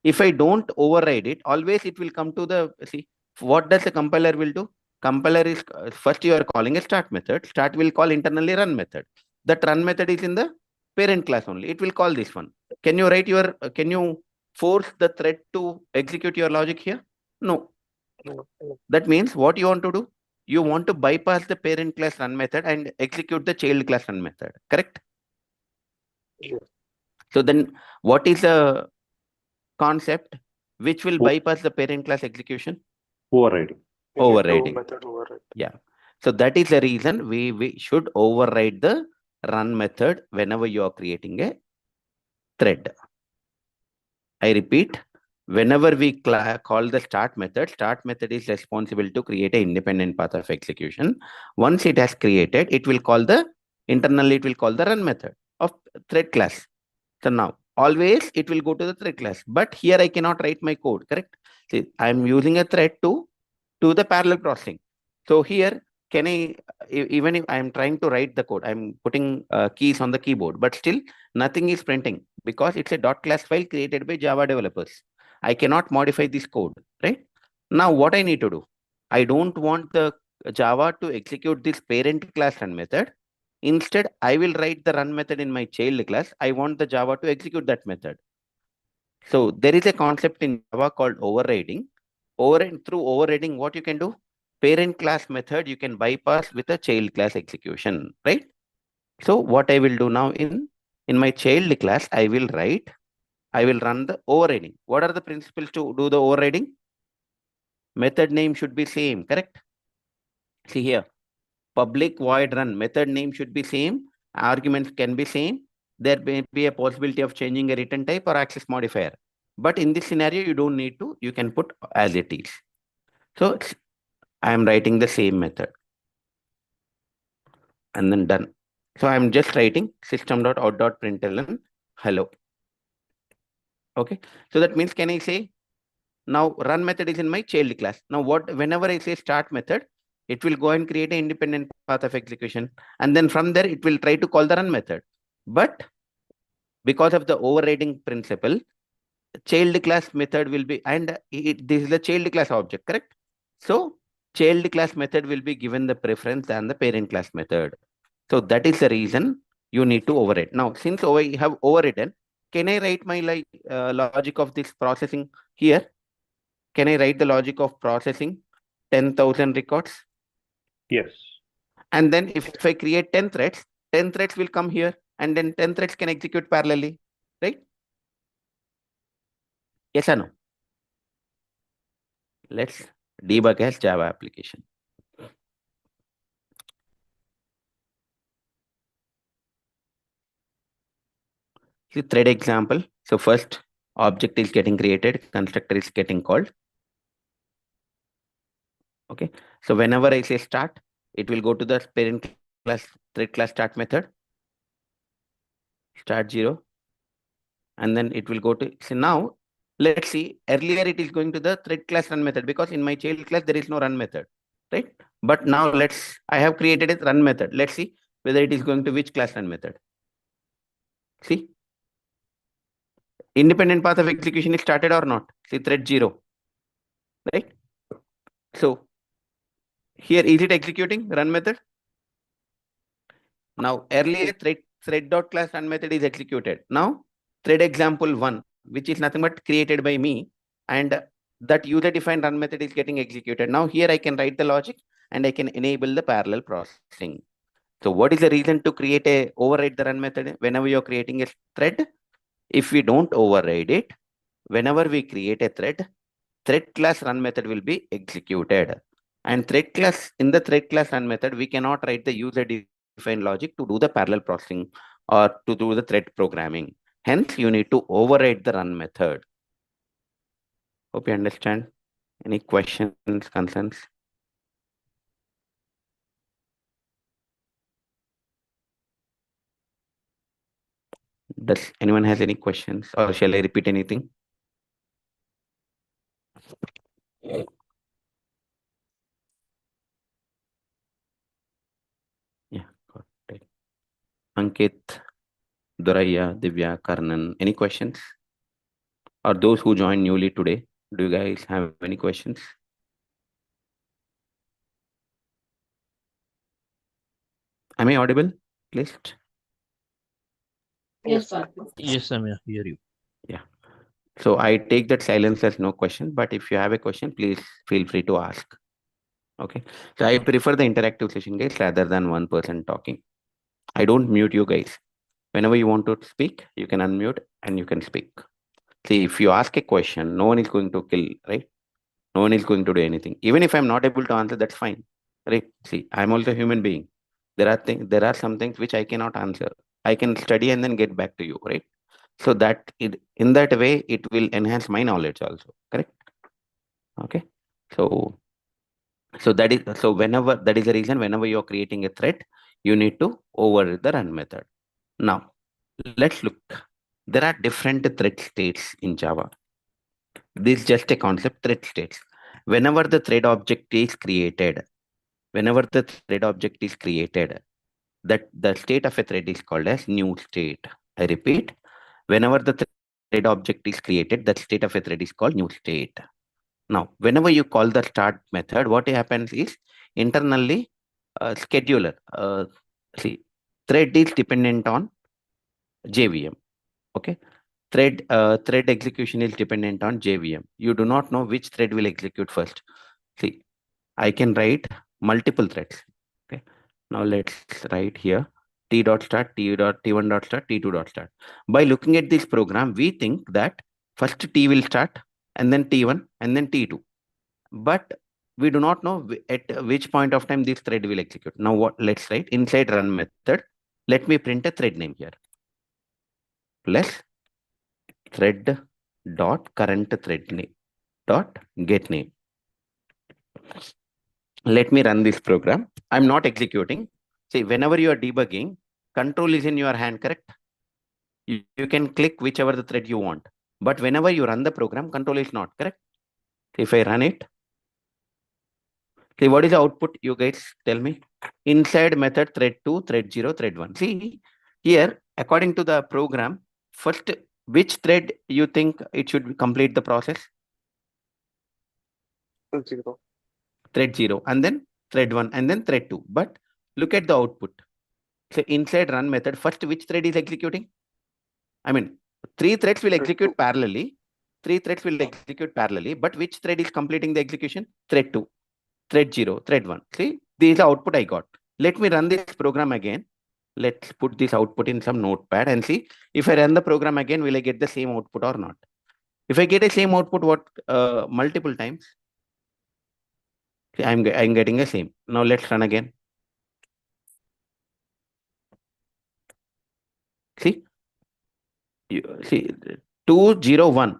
if I don't override it, always it will come to the, see, what does the compiler will do? Compiler is, first you are calling a start method. Start will call internally run method. That run method is in the parent class only. It will call this one. Can you write your, can you force the thread to execute your logic here? No. No. No. That means what you want to do? You want to bypass the parent class run method and execute the child class run method, correct? Yes. So then what is the concept which will O- bypass the parent class execution? Overriding. We need to Overriding. method override. Yeah. So that is the reason we should override the run method whenever you are creating a thread. I repeat, whenever we call the start method is responsible to create an independent path of execution. Once it has created, it will call the, internally it will call the run method of thread class. So now, always it will go to the thread class, but here I cannot write my code, correct? See, I'm using a thread to do the parallel processing. So here, can I, even if I'm trying to write the code, I'm putting keys on the keyboard, but still nothing is printing because it's a .class file created by Java developers. I cannot modify this code, right? Now what I need to do, I don't want the Java to execute this parent class run method. Instead, I will write the run method in my child class. I want the Java to execute that method. So there is a concept in Java called overriding. Through overriding, what you can do? Parent class method you can bypass with a child class execution, right? So what I will do now in my child class, I will run the overriding. What are the principles to do the overriding? Method name should be same, correct? See here, public void run, method name should be same, arguments can be same. There may be a possibility of changing a return type or access modifier. But in this scenario, you don't need to, you can put as it is. So I am writing the same method and then done. So I'm just writing system.out.println hello. Okay. So that means, can I say now run method is in my child class. Now whenever I say start method, it will go and create an independent path of execution. And then from there, it will try to call the run method. But because of the overriding principle, child class method will be, and this is the child class object, correct? So child class method will be given the preference than the parent class method. So that is the reason you need to override. Now, since I have overridden, can I write my logic of this processing here? Can I write the logic of processing 10,000 records? Yes. And then if I create 10 threads will come here, and then 10 threads can execute parallelly, right? Yes or no? Let's debug as Java application. See thread example. So first object is getting created, constructor is getting called. Okay. So whenever I say start, it will go to the parent class, thread class start method, start 0. And then it will go to, so now let's see, earlier it is going to the thread class run method because in my child class, there is no run method, right? But now I have created a run method. Let's see whether it is going to which class run method. See, independent path of execution is started or not? See thread 0, right? So here, is it executing run method? Now earlier thread.class run method is executed. Now thread example 1, which is nothing but created by me, and that user defined run method is getting executed. Now here I can write the logic and I can enable the parallel processing. So what is the reason to override the run method whenever you're creating a thread? If we don't override it, whenever we create a thread class run method will be executed. And in the thread class run method, we cannot write the user defined logic to do the parallel processing or to do the thread programming. Hence, you need to override the run method. Hope you understand. Any questions, concerns? Does anyone has any questions, or shall I repeat anything? Yeah, got it. Ankit, Doraya, Divya, Karnan, any questions? Or those who joined newly today, do you guys have any questions? Am I audible, please? Yes, Karthik. Yes, I'm hear you. Yeah. So I take that silence as no question, but if you have a question, please feel free to ask. Okay. So I prefer the interactive session, guys, rather than one person talking. I don't mute you guys. Whenever you want to speak, you can unmute and you can speak. See, if you ask a question, no one is going to kill, right? No one is going to do anything. Even if I'm not able to answer, that's fine. Right? See, I'm also a human being. There are some things which I cannot answer. I can study and then get back to you, right? So that in that way, it will enhance my knowledge also. Correct? Okay. So that is the reason whenever you're creating a thread, you need to override the run method. Now, let's look. There are different thread states in Java. This is just a concept, thread states. Whenever the thread object is created, that the state of a thread is called as new state. I repeat, whenever the thread object is created, that state of a thread is called new state. Now, whenever you call the start method, what happens is internally scheduler. See, thread is dependent on JVM. Okay, thread execution is dependent on JVM. You do not know which thread will execute first. See, I can write multiple threads. Okay, now let's write here t dot start, t1 dot start, t2 dot start. By looking at this program, we think that first t will start and then t1 and then t2. But we do not know at which point of time this thread will execute. Now what? Let's write inside run method. Let me print a thread name here. Plus thread dot current thread name dot get name. Let me run this program. I'm not executing. See, whenever you are debugging, control is in your hand, correct? You can click whichever the thread you want. But whenever you run the program, control is not, correct? If I run it, see, what is the output? You guys tell me. Inside method thread 2, thread 0, thread 1. See, here, according to the program, first, which thread you think it should complete the process? 0. Thread 0, and then thread 1, and then thread 2. But look at the output. So inside run method, first, which thread is executing? I mean, 3 threads will execute parallelly. 3 threads will execute parallelly. But which thread is completing the execution? Thread 2, thread 0, thread 1. See, this is the output I got. Let me run this program again. Let's put this output in some notepad and see if I run the program again, will I get the same output or not? If I get the same output, what multiple times? See, I'm getting the same. Now let's run again. See, see 201.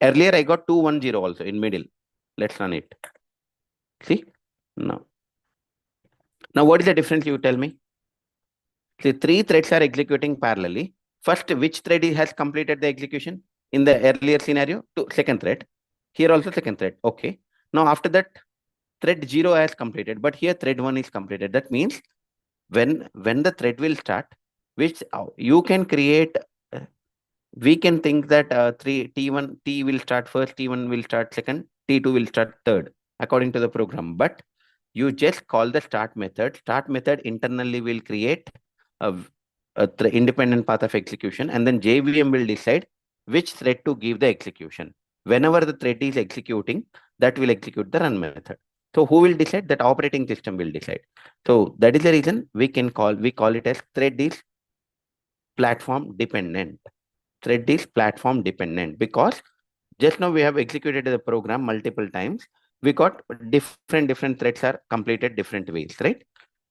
Earlier I got 210 also in middle. Let's run it. See, now what is the difference? You tell me. See, 3 threads are executing parallelly. First, which thread has completed the execution? In the earlier scenario, second thread. Here also second thread. Okay. Now after that, thread 0 has completed, but here thread 1 is completed. That means when the thread will start, which you can create, we can think that T will start first, T1 will start second, T2 will start third, according to the program. But you just call the start method. Start method internally will create a independent path of execution, and then JVM will decide which thread to give the execution. Whenever the thread is executing, that will execute the run method. So who will decide? That operating system will decide. So that is the reason we call it as thread is platform dependent. Thread is platform dependent because just now we have executed the program multiple times. We got different threads are completed different ways, right?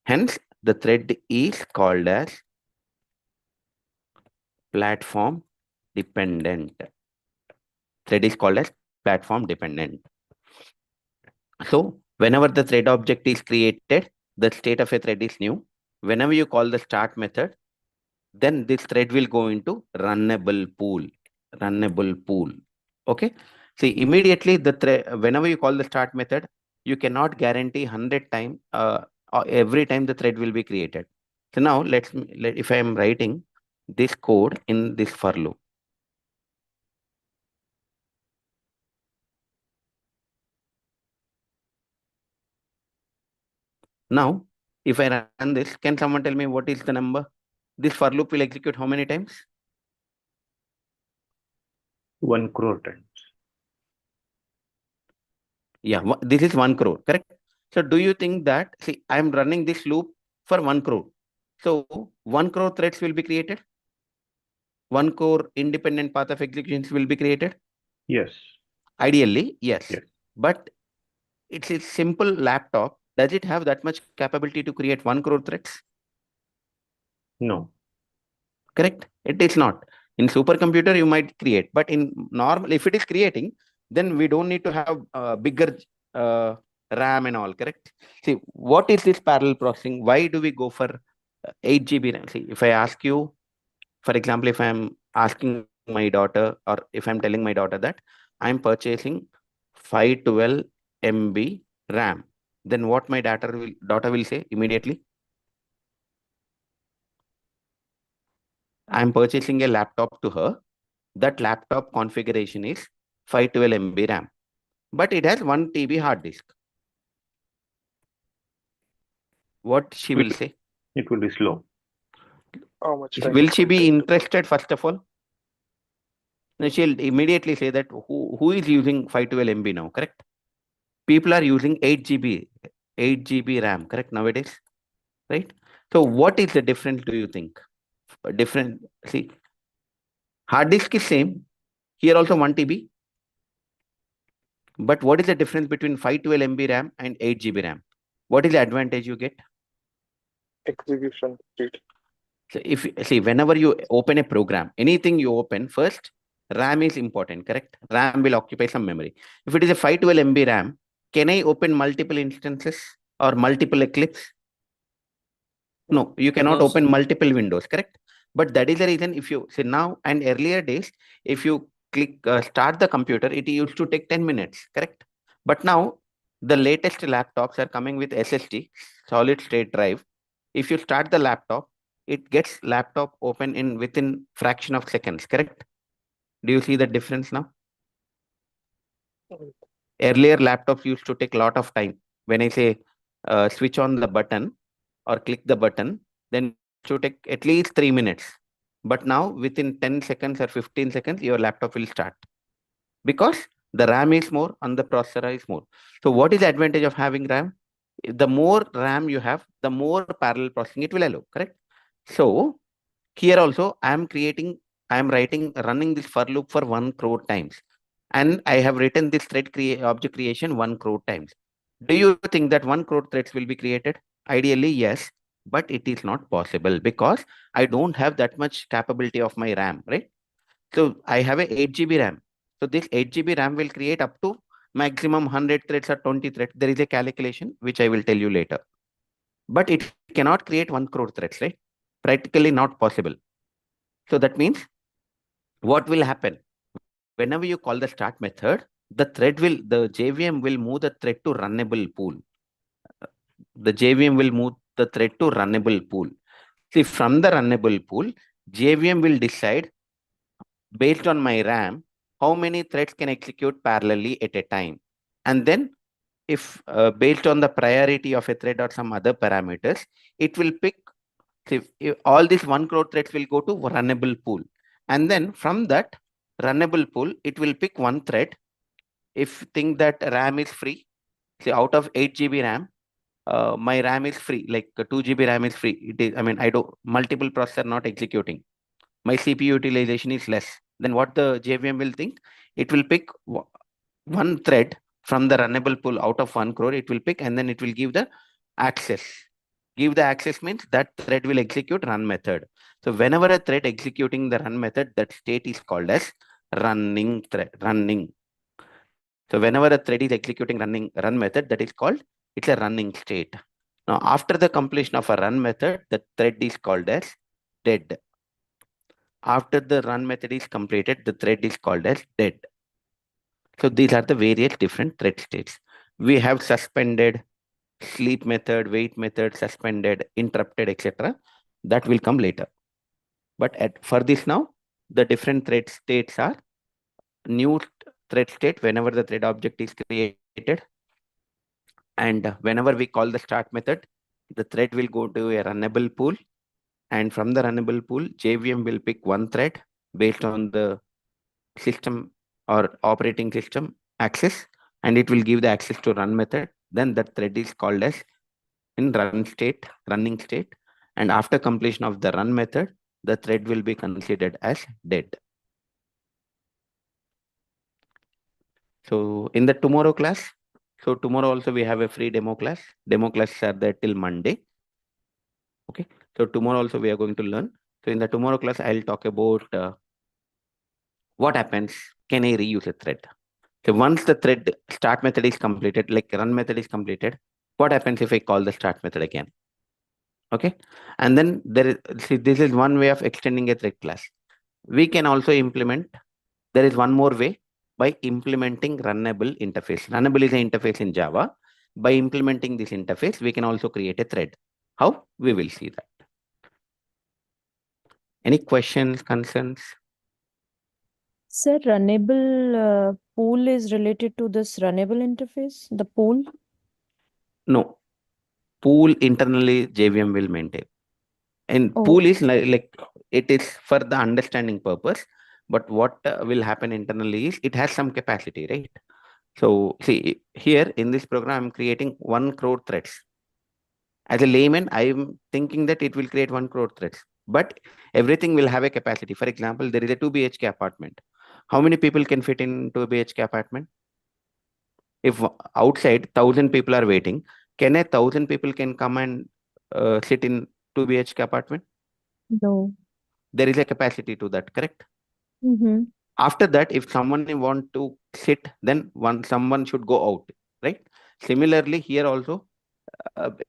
Hence, the thread is called as platform dependent. Thread is called as platform dependent. So whenever the thread object is created, the state of a thread is new. Whenever you call the start method, then this thread will go into runnable pool. Okay. See, immediately the thread, whenever you call the start method, you cannot guarantee 100 times, every time the thread will be created. So now if I am writing this code in this for loop. Now, if I run this, can someone tell me what is the number? This for loop will execute how many times? 1 crore times. Yeah, this is 1 crore, correct? So do you think that, see, I'm running this loop for 1 crore. So 1 crore threads will be created? 1 crore independent path of executions will be created? Yes. Ideally, yes. Yes. But it's a simple laptop. Does it have that much capability to create 1 crore threads? No. Correct? It is not. In supercomputer, you might create, but in normal, if it is creating, then we don't need to have bigger RAM and all, correct? See, what is this parallel processing? Why do we go for 8 GB RAM? See, if I ask you, for example, if I'm asking my daughter, or if I'm telling my daughter that I'm purchasing 512 MB RAM, then what my daughter will say immediately? I'm purchasing a laptop to her. that laptop configuration is 512 MB RAM, but it has 1 TB hard disk. What she will say? It will be slow. How much time Will it she will be take to interested first of all? No, she'll immediately say that who is using 512 MB now, correct? People are using 8 GB RAM, correct, nowadays, right? So what is the difference, do you think? Different, see, hard disk is same, here also 1 TB, but what is the difference between 512 MB RAM and 8 GB RAM? What is the advantage you get? execution speed? So if see, whenever you open a program, anything you open first, RAM is important, correct? RAM will occupy some memory. If it is a 512 MB RAM, can I open multiple instances or multiple Eclipse? No, you cannot Those- open multiple windows, correct? But that is the reason if you say now and earlier days, if you click start the computer, it used to take 10 minutes, correct? But now the latest laptops are coming with SSD, solid state drive. If you start the laptop, it gets laptop open in within fraction of seconds, correct? Do you see the difference now? Mm. Earlier laptops used to take a lot of time. When I say switch on the button or click the button, then it should take at least 3 minutes. But now within 10 seconds or 15 seconds, your laptop will start because the RAM is more and the processor is more. So what is the advantage of having RAM? The more RAM you have, the more parallel processing it will allow, correct? So here also I am running this for loop for 1 crore times. And I have written this object creation 1 crore times. Do you think that 1 crore threads will be created? Ideally, yes, but it is not possible because I don't have that much capability of my RAM, right? So I have a 8 GB RAM. So this 8 GB RAM will create up to maximum 100 threads or 20 threads. There is a calculation which I will tell you later. But it cannot create 1 crore threads, right? Practically not possible. So that means what will happen? Whenever you call the start method, the JVM will move the thread to runnable pool. The JVM will move the thread to runnable pool. See, from the runnable pool, JVM will decide based on my RAM, how many threads can execute parallelly at a time. And then if based on the priority of a thread or some other parameters, it will pick, see, all these 1 crore threads will go to runnable pool. And then from that runnable pool, it will pick one thread. If think that RAM is free, see out of 8 GB RAM, my RAM is free, like 2 GB RAM is free. It is, I mean, I don't, multiple processor not executing. My CPU utilization is less. Then what the JVM will think? It will pick one thread from the runnable pool out of 1 crore, it will pick and then it will give the access. Give the access means that thread will execute run method. So whenever a thread executing the run method, that state is called as running thread, running. So whenever a thread is executing run method, that is called, it's a running state. Now, after the completion of a run method, the thread is called as dead. After the run method is completed, the thread is called as dead. So these are the various different thread states. We have suspended, sleep method, wait method, suspended, interrupted, etc. That will come later. But for this now, the different thread states are new thread state whenever the thread object is created. And whenever we call the start method, the thread will go to a runnable pool. And from the runnable pool, JVM will pick one thread based on the system or operating system access, and it will give the access to run method. Then that thread is called as in running state. And after completion of the run method, the thread will be considered as dead. So in the tomorrow class, so tomorrow also we have a free demo class. Demo classes are there till Monday. Okay. So tomorrow also we are going to learn. So in the tomorrow class, I'll talk about what happens. Can I reuse a thread? So once the thread start method is completed, like run method is completed, what happens if I call the start method again? Okay. And then this is one way of extending a thread class. We can also implement, there is one more way by implementing runnable interface. Runnable is an interface in Java. By implementing this interface, we can also create a thread. How? We will see that. Any questions, concerns? Sir, runnable pool is related to this runnable interface, the pool? No, pool internally JVM will maintain. And Oh, pool is like it is for the understanding purpose, but what will happen internally is it has some capacity, right? So see here in this program, I'm creating 1 crore threads. As a layman, I'm thinking that it will create 1 crore threads, but everything will have a capacity. For example, there is a 2 BHK apartment. How many people can fit in 2 BHK apartment? If outside 1,000 people are waiting, can 1,000 people can come and sit in 2 BHK apartment? no. There is a capacity to that, correct? Mm-hmm. After that, if someone want to sit, then someone should go out, right? Similarly, here also,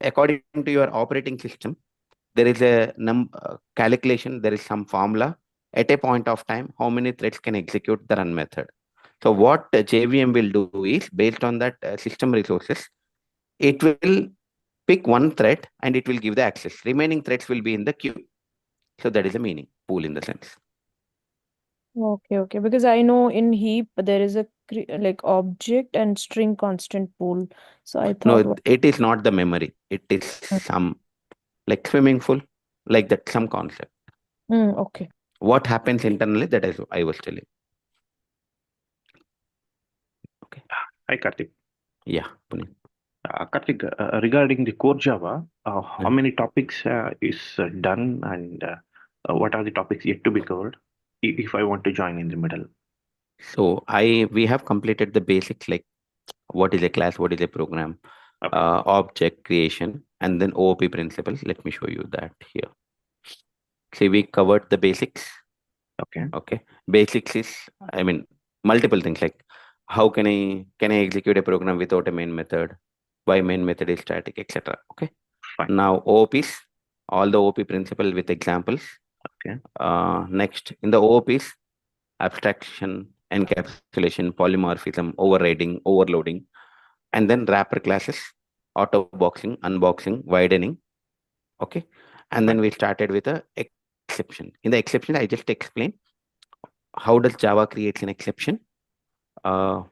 according to your operating system, there is a calculation, there is some formula at a point of time, how many threads can execute the run method. So what JVM will do is, based on that system resources, it will pick one thread and it will give the access. Remaining threads will be in the queue. So that is the meaning, pool in the sense. Okay. Because I know in heap there is a like object and string constant pool. So I thought, No, it is not the memory. It is some like swimming pool, like that, some concept. okay. What happens internally, that is I was telling. Okay. Hi, Karthik. Yeah, Puneet. Karthik, regarding the core Java, how Yeah. many topics is done, and what are the topics yet to be covered if I want to join in the middle? So we have completed the basics, like what is a class, what is a program, Okay. object creation, and then OOP principles. Let me show you that here. See, we covered the basics. Okay. Okay. Basics is, I mean, multiple things like how can I execute a program without a main method? Why main method is static, etc. Okay. Fine. Now OOPs, all the OOP principle with examples. Okay. Next, in the OOPs, abstraction, encapsulation, polymorphism, overriding, overloading, and then wrapper classes, auto boxing, unboxing, widening. Okay. And then we started with a exception. In the exception, I just explained how does Java creates an exception, uh,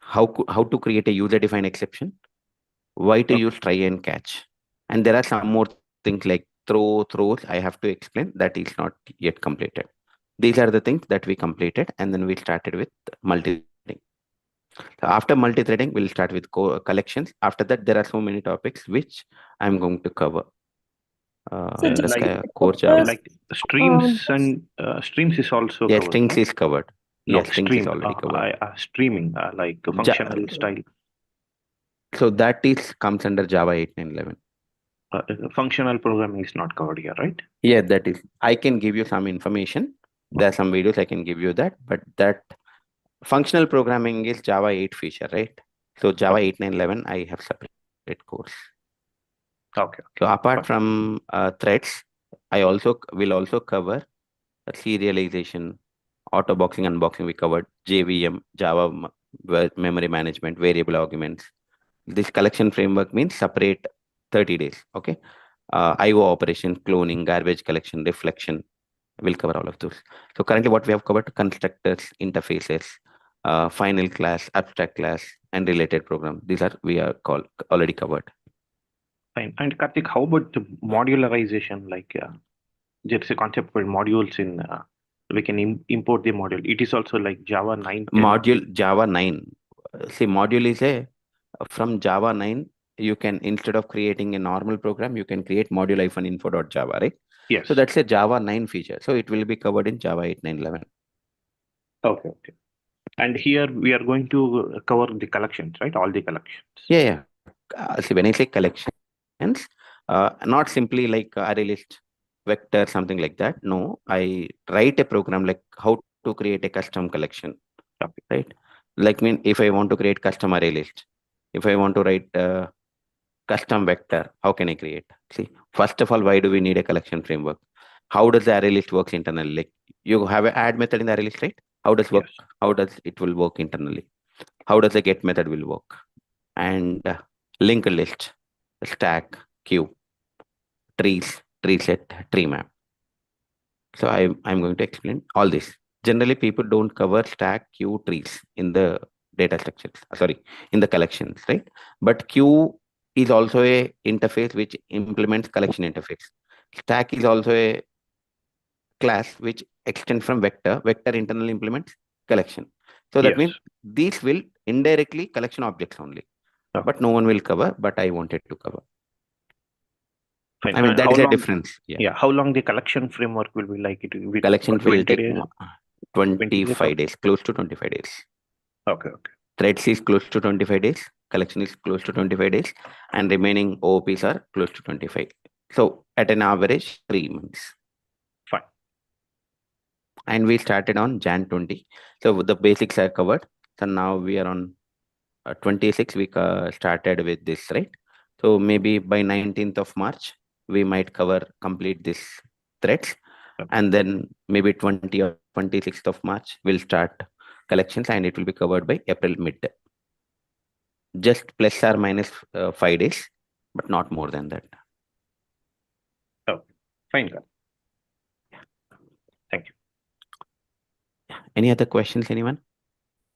how to create a user-defined exception, why to use try and catch. And there are some more things like throws I have to explain, that is not yet completed. These are the things that we completed, and then we started with multi-threading. So after multi-threading, we'll start with collections. After that, there are so many topics which I'm going to cover. So In the just like- core Java. Like streams just- and streams is also Yeah, covered. strings right? is covered. No, Yeah, strings is stream. already covered. Streaming, like functional style. So that is comes under Java 8.9.11. Functional programming is not covered here, right? Yeah, that is. I can give you some information. There are some videos I can give you that, but that functional programming is Java 8 feature, right? So Java 8.9.11, I have separate course. Okay. So apart Fine. from threads, I also will also cover serialization, auto boxing, unboxing. We covered JVM, Java memory management, variable arguments. This collection framework means separate 30 days. Okay. IO operation, cloning, garbage collection, reflection. We'll cover all of those. So currently what we have covered: constructors, interfaces, final class, abstract class, and related program. These are already covered. Fine. And Karthik, how about the modularization? Like there's a concept called modules in we can import the module. It is also like Java 9. 10. Module Java 9. See, module is from Java 9. You can, instead of creating a normal program, you can create module-info.java, right? Yes. So that's a Java 9 feature. So it will be covered in Java 8.9.11. Okay. And here we are going to cover the collections, right? All the collections. Yeah. See, when I say collections, not simply like array list, vector, something like that. No, I write a program like how to create a custom collection, right? Like if I want to create custom array list, if I want to write custom vector, how can I create? See, first of all, why do we need a collection framework? How does the array list works internally? Like you have an add method in the array list, right? How does work? Yes. How does it will work internally? How does the get method will work? And linked list, stack, queue, trees, tree set, tree map. So I'm going to explain all this. generally people don't cover stack, queue, trees in the data structures. Sorry, in the collections, right? But queue is also a interface which implements collection interface. Stack is also a class which extends from vector. Vector internally implements collection. So that Yes. means these will indirectly collection objects only. Okay. But no one will cover, but I wanted to cover. Fine. I mean, And that how is a long? difference. Yeah. Yeah. How long the collection framework will be like? It will be Collection for will 20 take days? 25 days, close to 25 days. Okay. Okay. Threads is close to 25 days. Collection is close to 25 days. And remaining OOPs are close to 25. So at an average, 3 months. Fine. And we started on Jan 20. So the basics are covered. So now we are on 26. We started with this, right? So maybe by 19th of March, we might complete this threads. Okay. And then maybe 20 or 26th of March, we'll start collections and it will be covered by April mid. Just plus or minus 5 days, but not more than that. Okay. Fine. Got it. Thank you. Any other questions, anyone?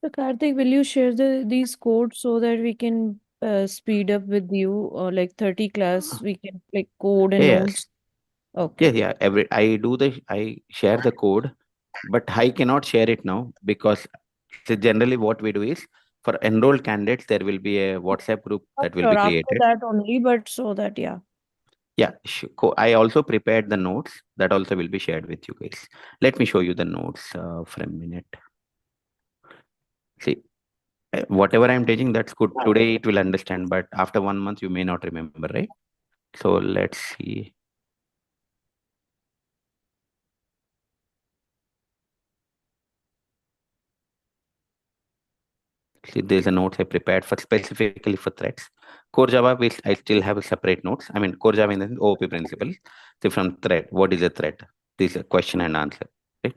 So Karthik, will you share these codes so that we can speed up with you, or like 30 class, we can like code and Yes. notes? Okay. Yeah. I share the code, but I cannot share it now because generally what we do is for enrolled candidates, there will be a WhatsApp group that will Sure, be after created. that only, but so that, yeah. Yeah, I also prepared the notes that also will be shared with you guys. Let me show you the notes for a minute. See, whatever I'm teaching, that's good. Today it will understand, but after 1 month, you may not remember, right? So let's see. See, there's a notes I prepared for specifically for threads. Core Java, I still have a separate notes. I mean, Core Java in the OOP principles. So from thread, what is a thread? This is a question and answer, right?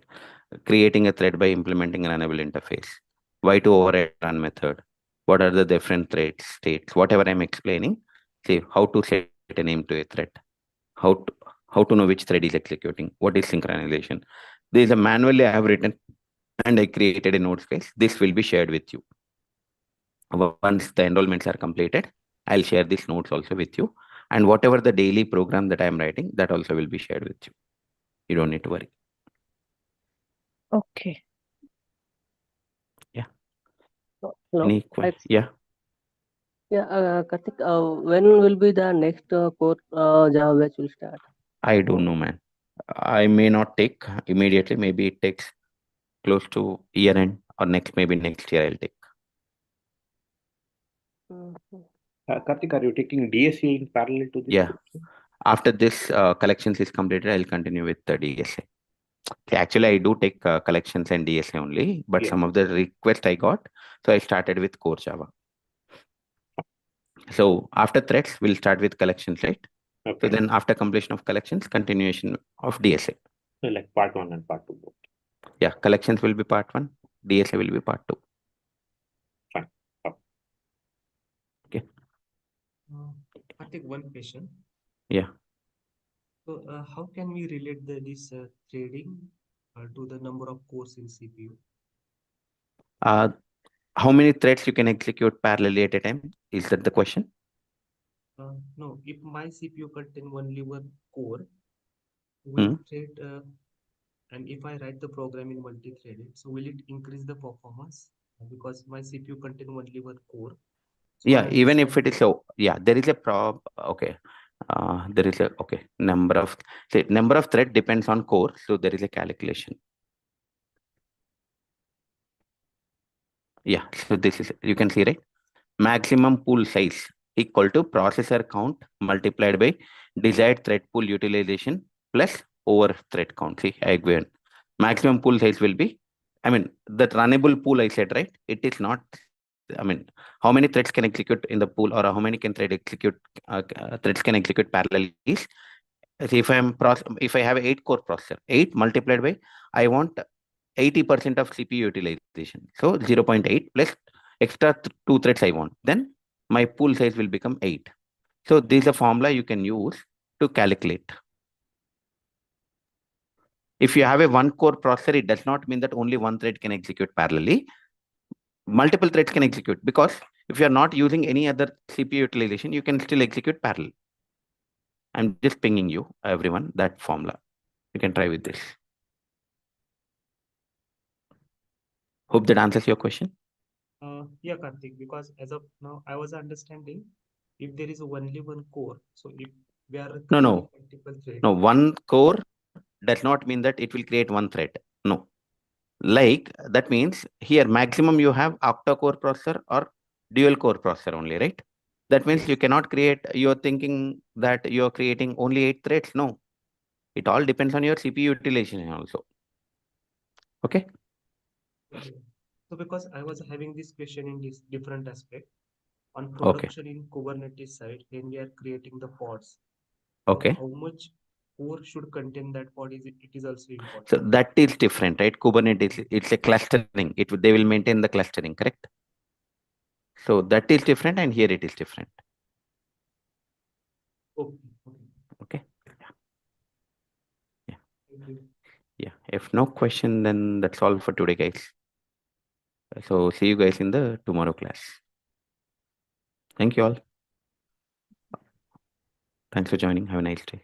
Creating a thread by implementing an runnable interface. Why to override run method? What are the different thread states? Whatever I'm explaining, see how to set a name to a thread. How to know which thread is executing. What is synchronization? There is a manually I have written and I created a note space. This will be shared with you. Once the enrollments are completed, I'll share these notes also with you. And whatever the daily program that I'm writing, that also will be shared with you. You don't need to worry. Okay. Yeah. Hello. Any yeah. Yeah, Karthik, when will be the next core Java batch will start? I don't know, man. I may not take immediately. Maybe it takes close to year end or maybe next year I'll take. Karthik, are you taking DSA in parallel to this? Yeah. After this collections is completed, I'll continue with the DSA. Actually, I do take collections and DSA only, but some of the requests I got, so I started with Core Java. So after threads, we'll start with collections, right? Okay. So then after completion of collections, continuation of DSA. So like part 1 and part 2 both. Yeah, collections will be part 1, DSA will be part 2. Fine. Okay. I take one question. Yeah. So how can we relate this threading to the number of cores in CPU? How many threads you can execute parallelly at a time? Is that the question? No, if my CPU contain only one core, will thread, and if I write the program in multi-threaded, so will it increase the performance? Because my CPU contain only one core. So yeah, even if it is so, yeah, there is a okay. There is a number of thread depends on core, so there is a calculation. Yeah, so this is, you can see, right? Maximum pool size equal to processor count multiplied by desired thread pool utilization plus over thread count. See, I given maximum pool size will be, I mean, that runnable pool I said, right? It is not, I mean, how many threads can execute in the pool or how many can threads can execute parallelly is, if if I have 8 core processor, 8 multiplied by, I want 80% of CPU utilization. So 0.8 plus extra 2 threads I want. Then my pool size will become 8. So this is a formula you can use to calculate. If you have a one core processor, it does not mean that only one thread can execute parallelly. Multiple threads can execute, because if you are not using any other CPU utilization, you can still execute parallel. I'm just pinging you, everyone, that formula. You can try with this. Hope that answers your question. Yeah, Karthik, because as of now, I was understanding if there is only one core, so if we are No. creating multiple threads. No, one core does not mean that it will create one thread. No. Like, that means here maximum you have octa-core processor or dual core processor only, right? That means you cannot create, you're thinking that you're creating only 8 threads. No. It all depends on your CPU utilization also. Okay? Okay. So because I was having this question in this different aspect, on Okay. production in Kubernetes side, when we are creating the pods, Okay. how much core should contain that pod it is also important. So that is different, right? Kubernetes, it's a clustering. They will maintain the clustering, correct? So that is different, and here it is different. Okay. Okay. Yeah. Thank you. Yeah. If no question, then that's all for today, guys. So see you guys in the tomorrow class. Thank you all. Thanks for joining. Have a nice day.